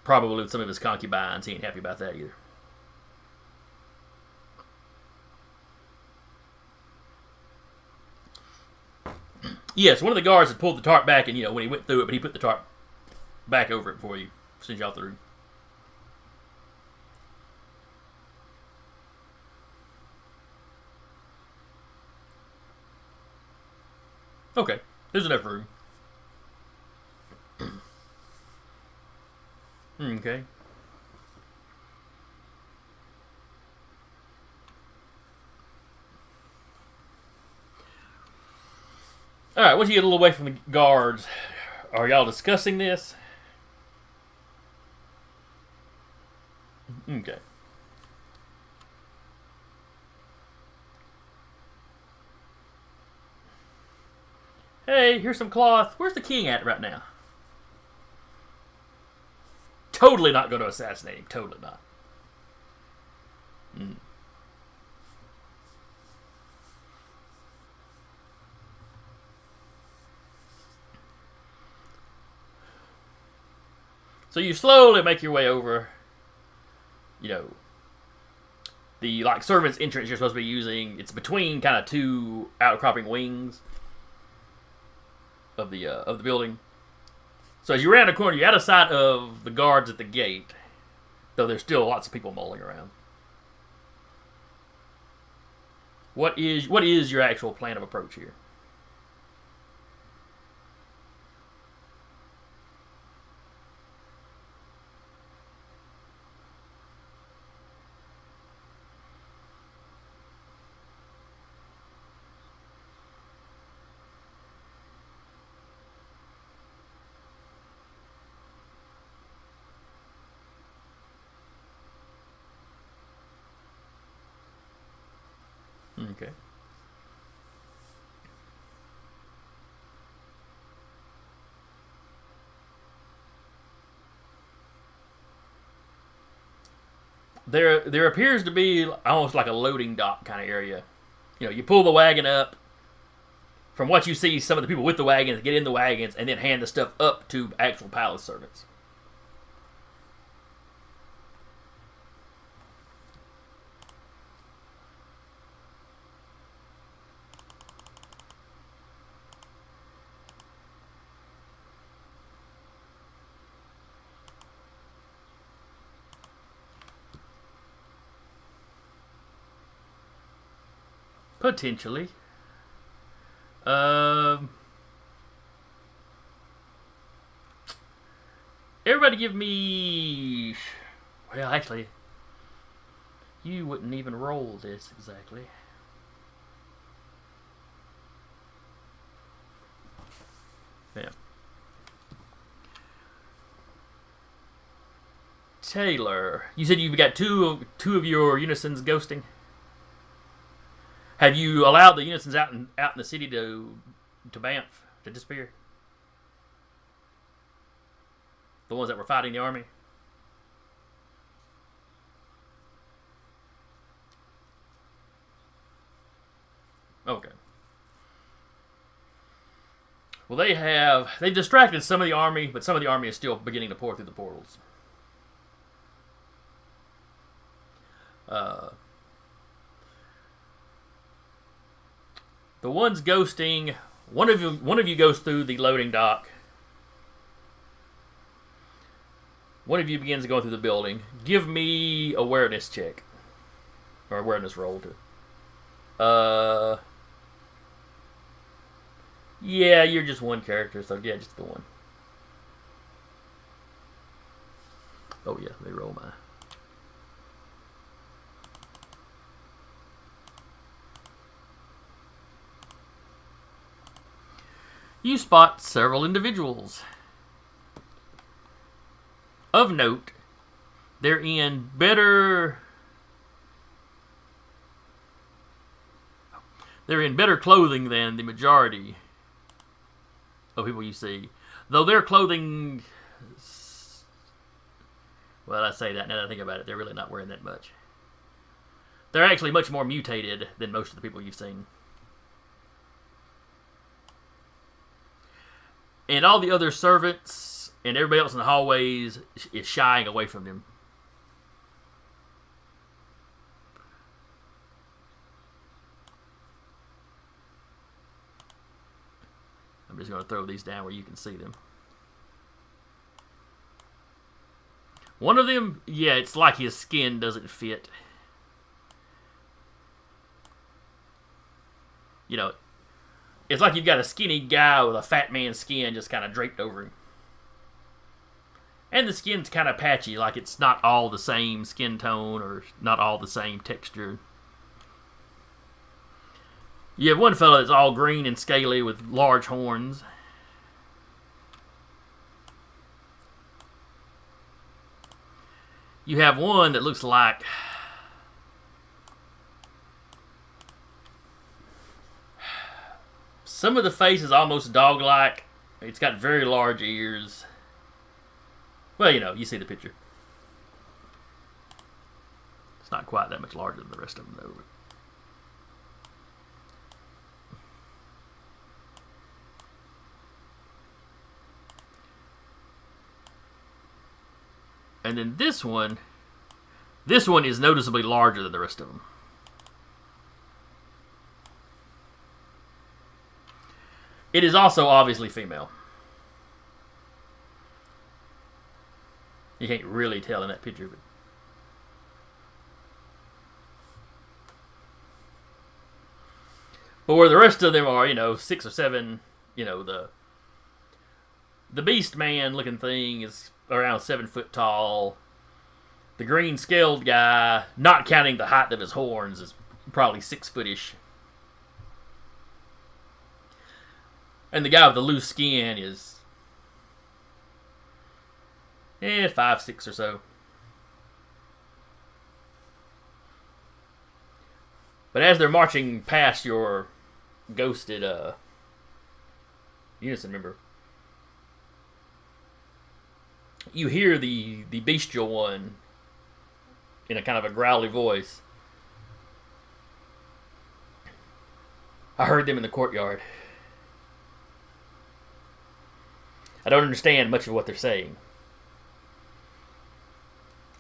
Probably with some of his concubines, he ain't happy about that either. Yes, one of the guards had pulled the tarp back, and when he went through it, but he put the tarp back over it before he sent y'all through. Okay, there's enough room. Okay. Alright, once you get a little away from the guards, are y'all discussing this? Okay. Hey, here's some cloth. Where's the king at right now? Totally not going to assassinate him. Totally not. So you slowly make your way over, the servants' entrance you're supposed to be using. It's between kind of two outcropping wings of the building. So as you round the corner, you're out of sight of the guards at the gate, though there's still lots of people mulling around. What is your actual plan of approach here? Okay. There appears to be almost like a loading dock kind of area. You pull the wagon up. From what you see, some of the people with the wagons get in the wagons and then hand the stuff up to actual palace servants. Potentially. Everybody give me... Well, actually, you wouldn't even roll this exactly. Yeah. Taylor, you said you've got two of your unisons ghosting? Have you allowed the unisons out in the city to Banff to disappear? The ones that were fighting the army? Okay. Well, they've distracted some of the army, but some of the army is still beginning to pour through the portals. The ones ghosting, one of you goes through the loading dock. One of you begins going through the building. Give me awareness check. Or awareness roll too. Yeah, you're just one character, so yeah, just the one. Oh yeah, let me roll my... You spot several individuals. Of note, they're in better clothing than the majority of people you see. Though their clothing, well, I say that now that I think about it, they're really not wearing that much. They're actually much more mutated than most of the people you've seen. And all the other servants and everybody else in the hallways is shying away from them. I'm just going to throw these down where you can see them. One of them, yeah, it's like his skin doesn't fit. You know, it's like you've got a skinny guy with a fat man's skin just kind of draped over him. And the skin's kind of patchy, like it's not all the same skin tone or not all the same texture. You have one fellow that's all green and scaly with large horns. You have one that looks like some of the face is almost dog-like. It's got very large ears. Well, you know, you see the picture. It's not quite that much larger than the rest of them, though. And then this one is noticeably larger than the rest of them. It is also obviously female. You can't really tell in that picture, but where the rest of them are, you know, 6 or 7, you know, the beast man looking thing is around 7 foot tall. The green scaled guy, not counting the height of his horns, is probably 6 footish. And the guy with the loose skin is 5, 6 or so. But as they're marching past your ghosted unison member, you hear the bestial one in a kind of a growly voice. I heard them in the courtyard. I don't understand much of what they're saying.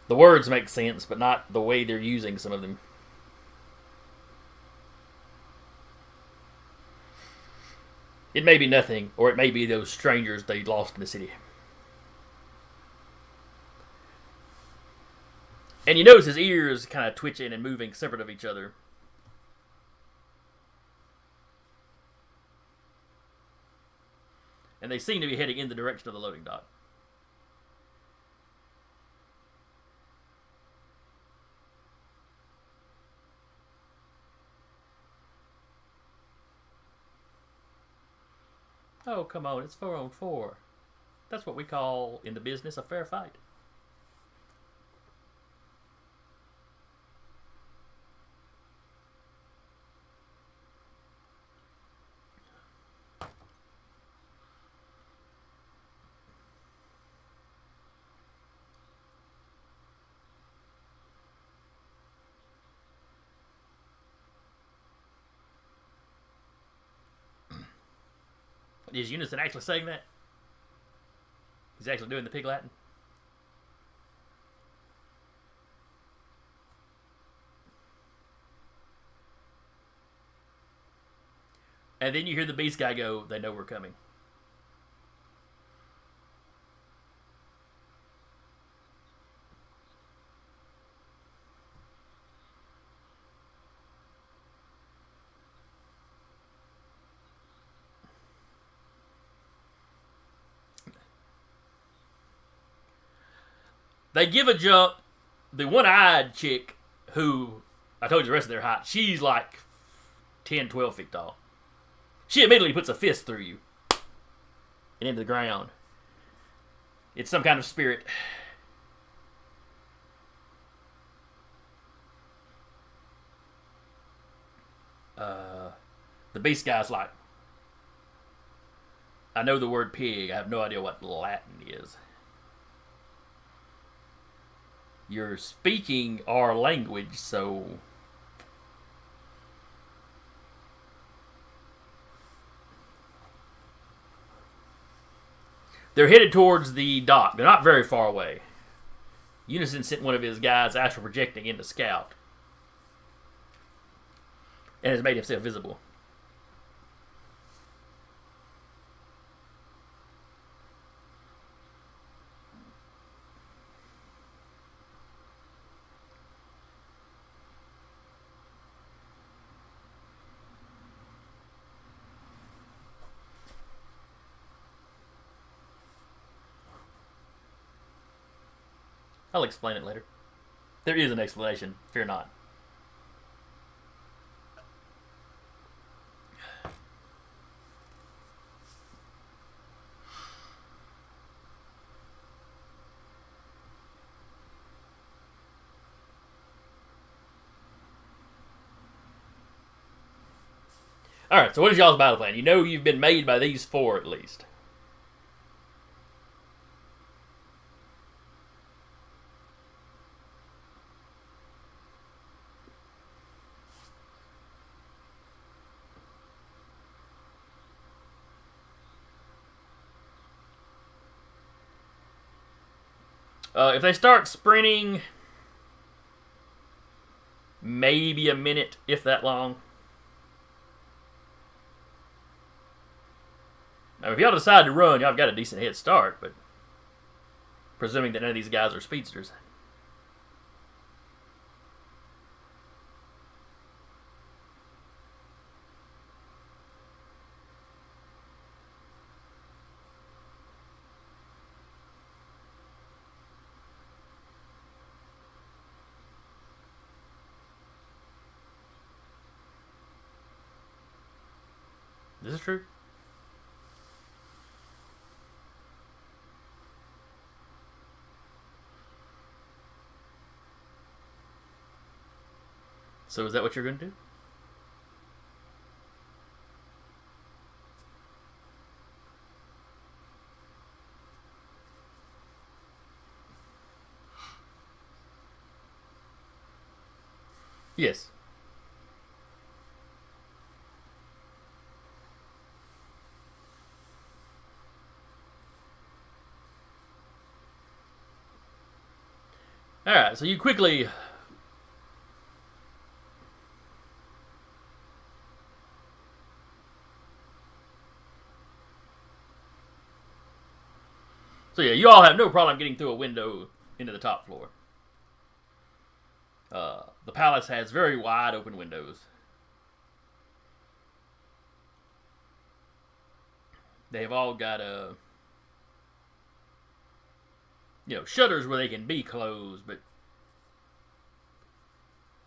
The words make sense, but not the way they're using some of them. It may be nothing, or it may be those strangers they lost in the city. And you notice his ears kind of twitching and moving separate of each other. And they seem to be heading in the direction of the loading dock. Oh, come on, it's 4 on 4. That's what we call, in the business, a fair fight. Is Unison actually saying that? He's actually doing the pig Latin? And then you hear the beast guy go, they know we're coming. They give a jump. The one-eyed chick, who I told you the rest of their height, she's like 10, 12 feet tall. She immediately puts a fist through you. and into the ground. It's some kind of spirit. The beast guy's like, I know the word pig. I have no idea what Latin is. You're speaking our language, so they're headed towards the dock. They're not very far away. Unison sent one of his guys astral projecting into Scout and has made himself visible. I'll explain it later. There is an explanation. Fear not. Alright, so what is y'all's battle plan? You know you've been made by these four at least. If they start sprinting, maybe a minute, if that long. Now, if y'all decide to run, y'all have got a decent head start, but presuming that none of these guys are speedsters. This is true. So is that what you're going to do? Yes. Alright, so you quickly... So yeah, you all have no problem getting through a window into the top floor. The palace has very wide open windows. They've all got shutters where they can be closed, but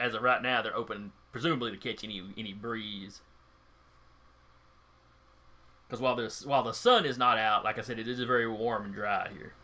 as of right now, they're open, presumably to catch any breeze. Because while the sun is not out, like I said, it is very warm and dry here.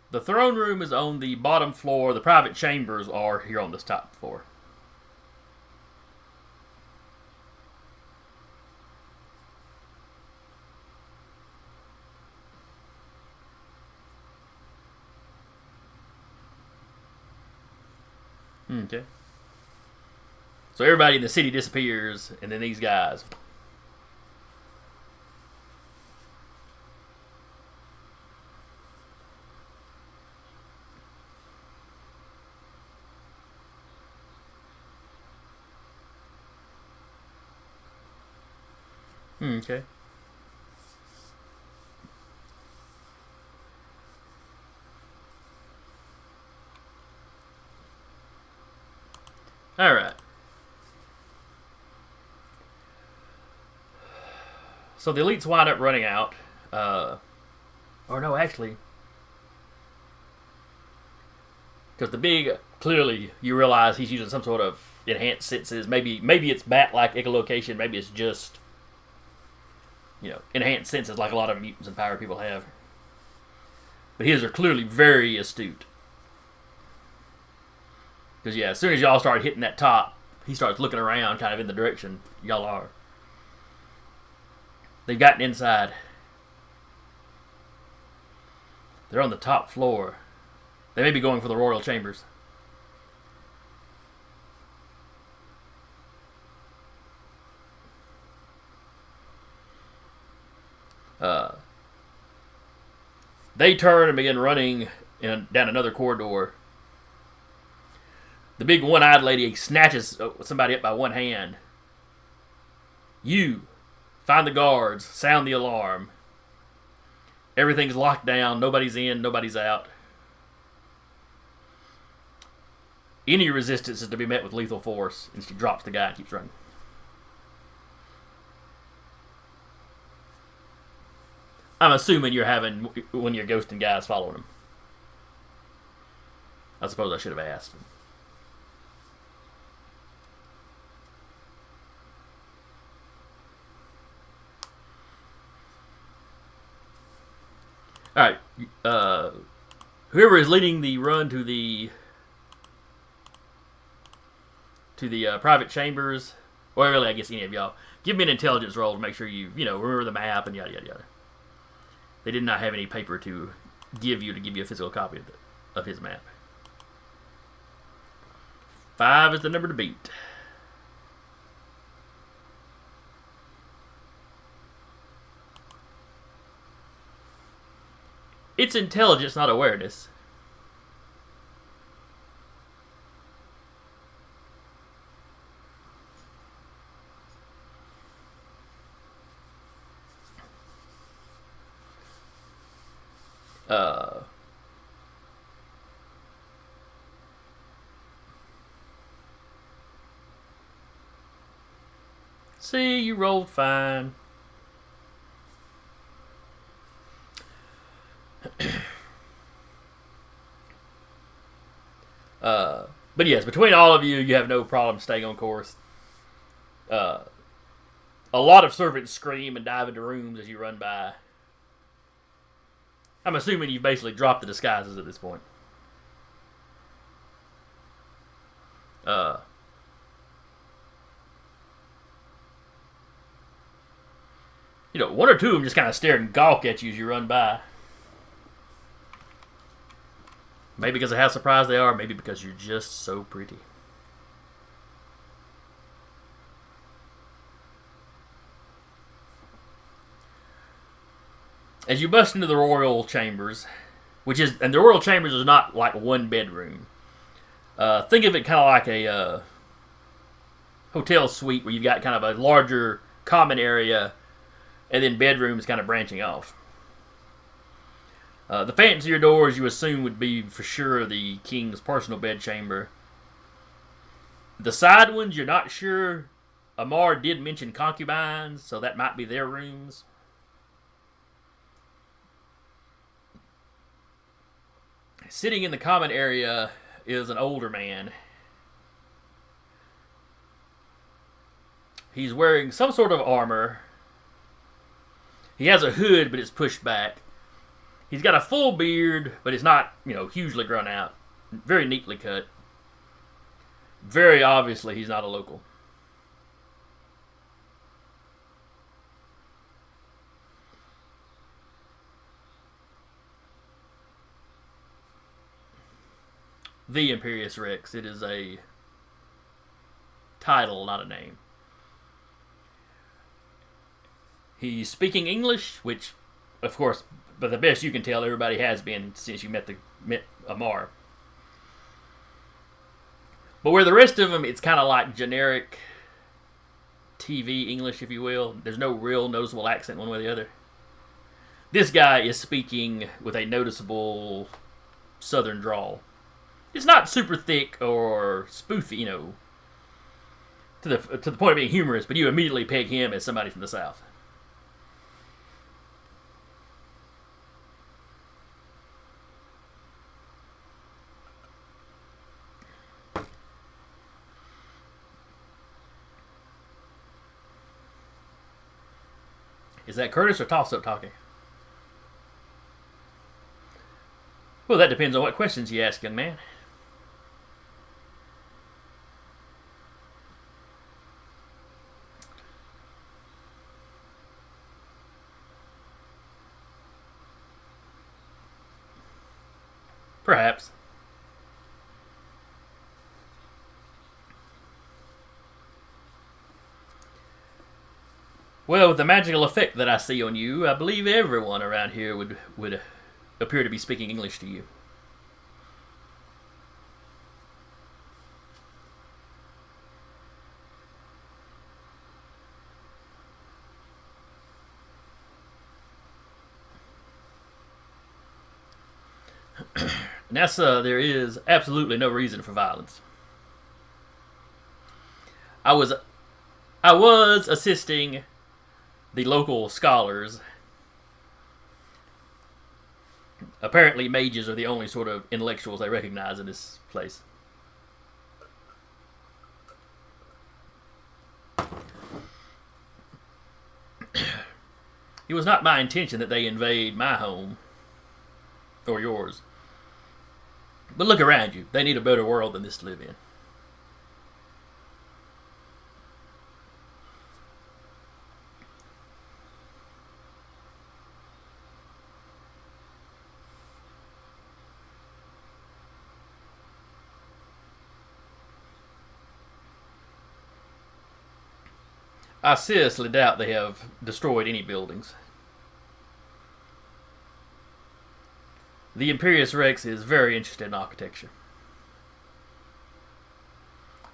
The throne room is on the bottom floor. The private chambers are here on this top floor. Okay. So everybody in the city disappears, and then these guys. Okay. All right. So the elites wind up running out. Or no, actually, because the big, clearly you realize he's using some sort of enhanced senses. Maybe it's bat-like echolocation. Maybe it's just, enhanced senses like a lot of mutants and power people have. But his are clearly very astute. Because, as soon as y'all start hitting that top, he starts looking around kind of in the direction y'all are. They've gotten inside. They're on the top floor. They may be going for the royal chambers. They turn and begin running down another corridor. The big one-eyed lady snatches somebody up by one hand. You find the guards, sound the alarm. Everything's locked down. Nobody's in, nobody's out. Any resistance is to be met with lethal force. And she drops the guy and keeps running. I'm assuming you're having one of your ghosting guys following him. I suppose I should have asked. Alright. Whoever is leading the run to the private chambers, or really I guess any of y'all, give me an intelligence roll to make sure you remember the map and yada yada yada. They did not have any paper to give you a physical copy of his map. 5 is the number to beat. It's intelligence, not awareness. See, you rolled fine. But yes, between all of you, you have no problem staying on course. A lot of servants scream and dive into rooms as you run by. I'm assuming you've basically dropped the disguises at this point. One or two of them just kind of stare and gawk at you as you run by. Maybe because of how surprised they are, maybe because you're just so pretty. As you bust into the royal chambers, and the royal chambers is not like one bedroom. Think of it kind of like a hotel suite where you've got kind of a larger common area and then bedrooms kind of branching off. The fancier doors you assume would be for sure the king's personal bedchamber. The side ones you're not sure. Amar did mention concubines, so that might be their rooms. Sitting in the common area is an older man. He's wearing some sort of armor. He has a hood, but it's pushed back. He's got a full beard, but it's not, hugely grown out. Very neatly cut. Very obviously, he's not a local. The Imperius Rex. It is a title, not a name. He's speaking English, which, of course, but the best you can tell, everybody has been since you met Amar. But where the rest of them, it's kind of like generic TV English, if you will. There's no real noticeable accent one way or the other. This guy is speaking with a noticeable southern drawl. It's not super thick or spoofy, to the point of being humorous, but you immediately peg him as somebody from the South. Is that Curtis or Toss-Up talking? Well, that depends on what questions you ask, young man. Perhaps. Well, with the magical effect that I see on you, I believe everyone around here would appear to be speaking English to you. NASA, there is absolutely no reason for violence. I was assisting the local scholars. Apparently, mages are the only sort of intellectuals they recognize in this place. It was not my intention that they invade my home or yours. But look around you. They need a better world than this to live in. I seriously doubt they have destroyed any buildings. The Imperius Rex is very interested in architecture.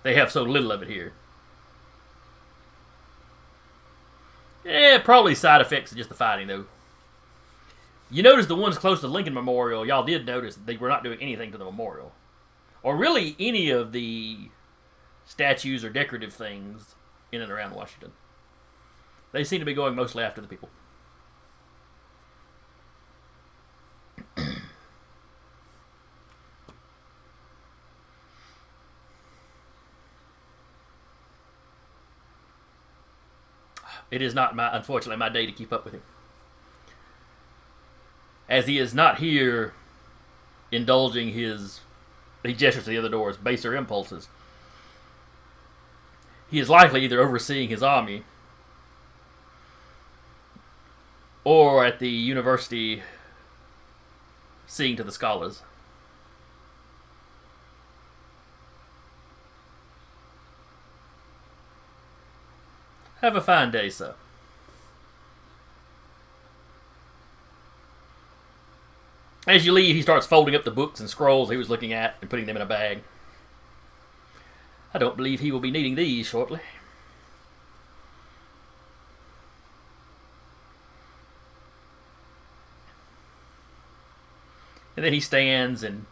They have so little of it here. Probably side effects of just the fighting, though. You notice the ones close to Lincoln Memorial, y'all did notice that they were not doing anything to the memorial. Or really any of the statues or decorative things in and around Washington. They seem to be going mostly after the people. It is not, unfortunately, my day to keep up with him. As he is not here indulging he gestures to the other doors, baser impulses. He is likely either overseeing his army or at the university seeing to the scholars. Have a fine day, sir. As you leave, he starts folding up the books and scrolls he was looking at and putting them in a bag. I don't believe he will be needing these shortly. And then he stands and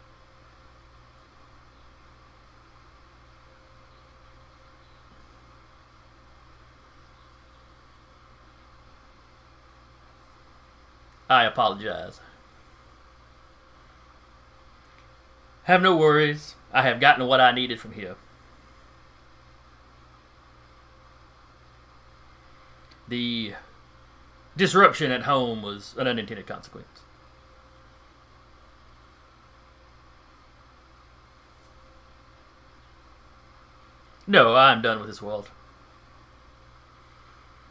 I apologize. Have no worries. I have gotten what I needed from here. The disruption at home was an unintended consequence. No, I'm done with this world.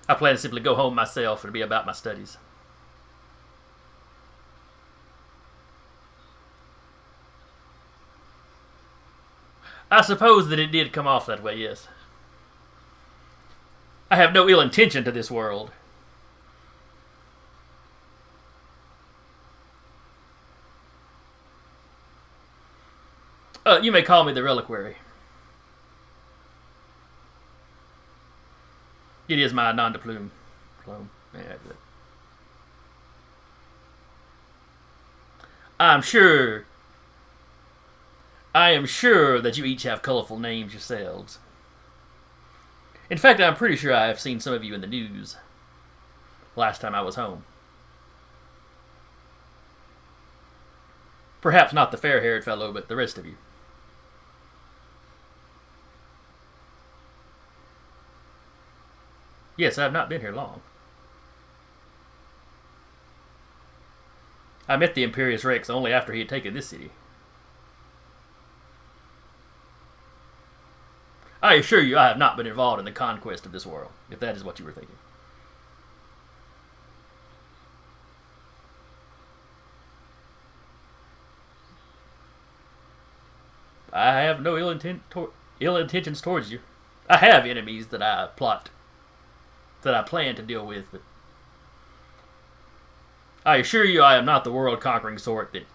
I plan to simply go home myself and be about my studies. I suppose that it did come off that way, yes. I have no ill intention to this world. You may call me the Reliquary. It is my nom de plume clone. Yeah, I am sure that you each have colorful names yourselves. In fact, I'm pretty sure I have seen some of you in the news last time I was home. Perhaps not the fair-haired fellow, but the rest of you. Yes, I have not been here long. I met the Imperius Rex only after he had taken this city. I assure you I have not been involved in the conquest of this world, if that is what you were thinking. I have no ill intentions towards you. I have enemies that I plan to deal with, but I assure you I am not the world-conquering sort that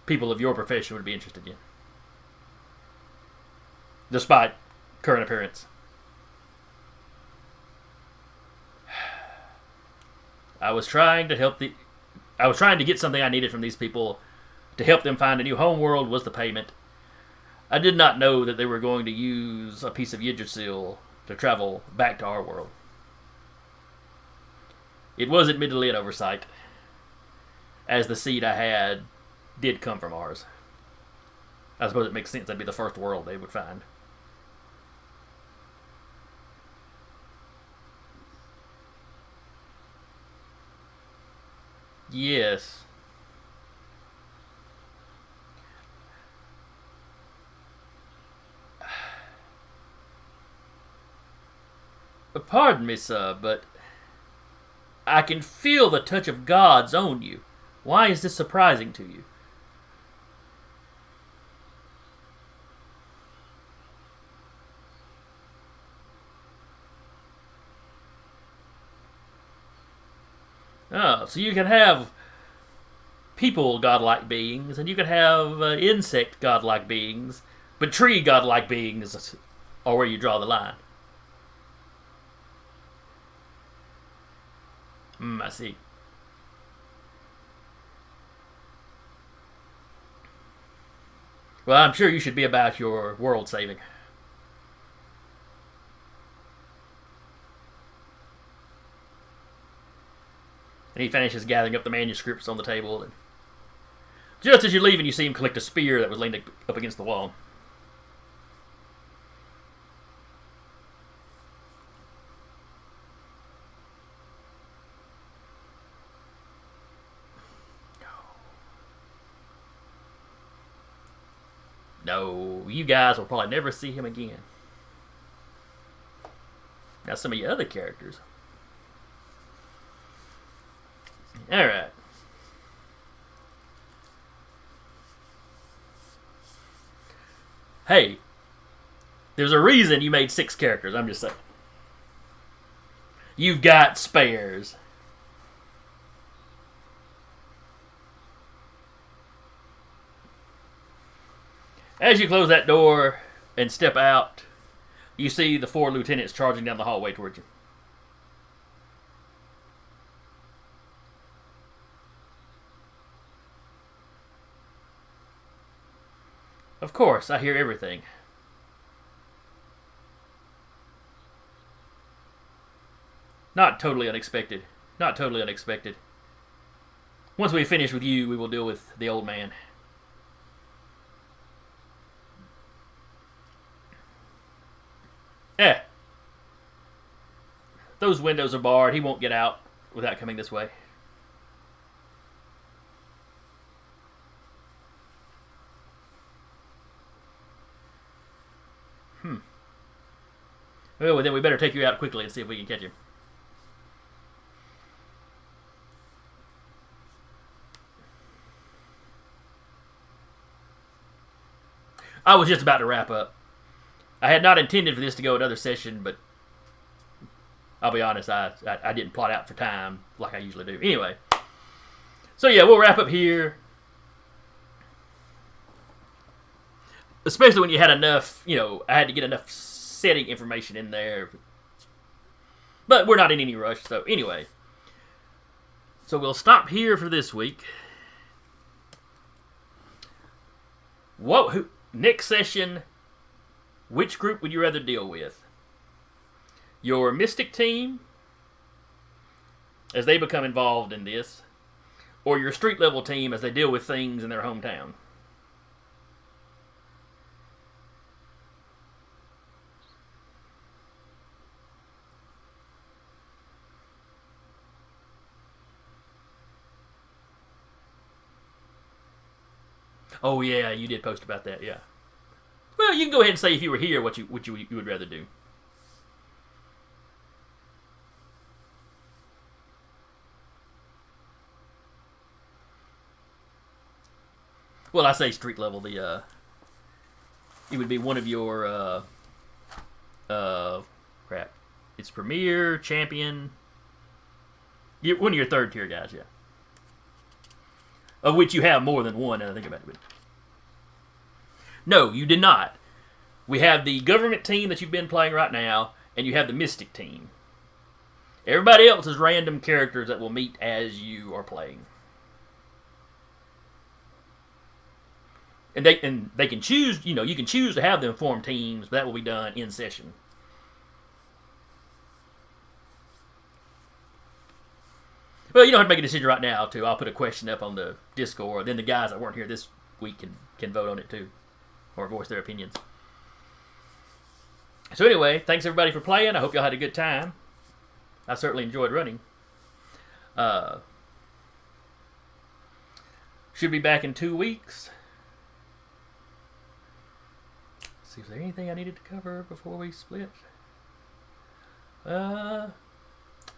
people of your profession would be interested in. Despite current appearance. I was trying to get something I needed from these people. To help them find a new homeworld was the payment. I did not know that they were going to use a piece of Yggdrasil to travel back to our world. It was admittedly an oversight, as the seed I had did come from ours. I suppose it makes sense that'd be the first world they would find. Yes. Pardon me, sir, but I can feel the touch of God's on you. Why is this surprising to you? Oh, so you can have people godlike beings, and you can have insect godlike beings, but tree godlike beings are where you draw the line. I see. Well, I'm sure you should be about your world saving. And he finishes gathering up the manuscripts on the table. And just as you're leaving, you see him collect a spear that was leaned up against the wall. No, you guys will probably never see him again. Now, some of your other characters. Alright. Hey, there's a reason you made 6 characters, I'm just saying. You've got spares. As you close that door and step out, you see the 4 lieutenants charging down the hallway towards you. Of course, I hear everything. Not totally unexpected. Not totally unexpected. Once we finish with you, we will deal with the old man. Those windows are barred. He won't get out without coming this way. Well, then we better take you out quickly and see if we can catch him. I was just about to wrap up. I had not intended for this to go another session, but I'll be honest, I didn't plot out for time like I usually do. Anyway, so yeah, we'll wrap up here. Especially when you had enough, I had to get enough setting information in there. But we're not in any rush, so anyway. So we'll stop here for this week. Next session, which group would you rather deal with? your Mystic team, as they become involved in this, or your street level team as they deal with things in their hometown. Oh yeah, you did post about that. Yeah. Well, you can go ahead and say if you were here what you would rather do. Well, I say street level. The it would be one of your crap. It's Premier, Champion. One of your third tier guys, yeah. Of which you have more than one. Now I think about it. No, you did not. We have the government team that you've been playing right now, and you have the Mystic team. Everybody else is random characters that will meet as you are playing. And they can choose, you can choose to have them form teams, but that will be done in session. Well, you don't have to make a decision right now, too. I'll put a question up on the Discord. Then the guys that weren't here this week can vote on it, too. Or voice their opinions. So anyway, thanks everybody for playing. I hope y'all had a good time. I certainly enjoyed running. Should be back in 2 weeks. Let's see, is there anything I needed to cover before we split? Not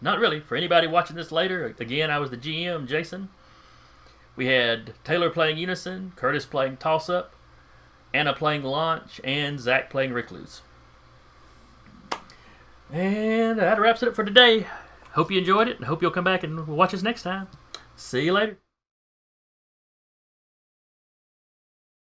really. For anybody watching this later, again, I was the GM, Jason. We had Taylor playing Unison, Curtis playing Toss Up, Anna playing Launch, and Zach playing Recluse. And that wraps it up for today. Hope you enjoyed it, and hope you'll come back and watch us next time. See you later.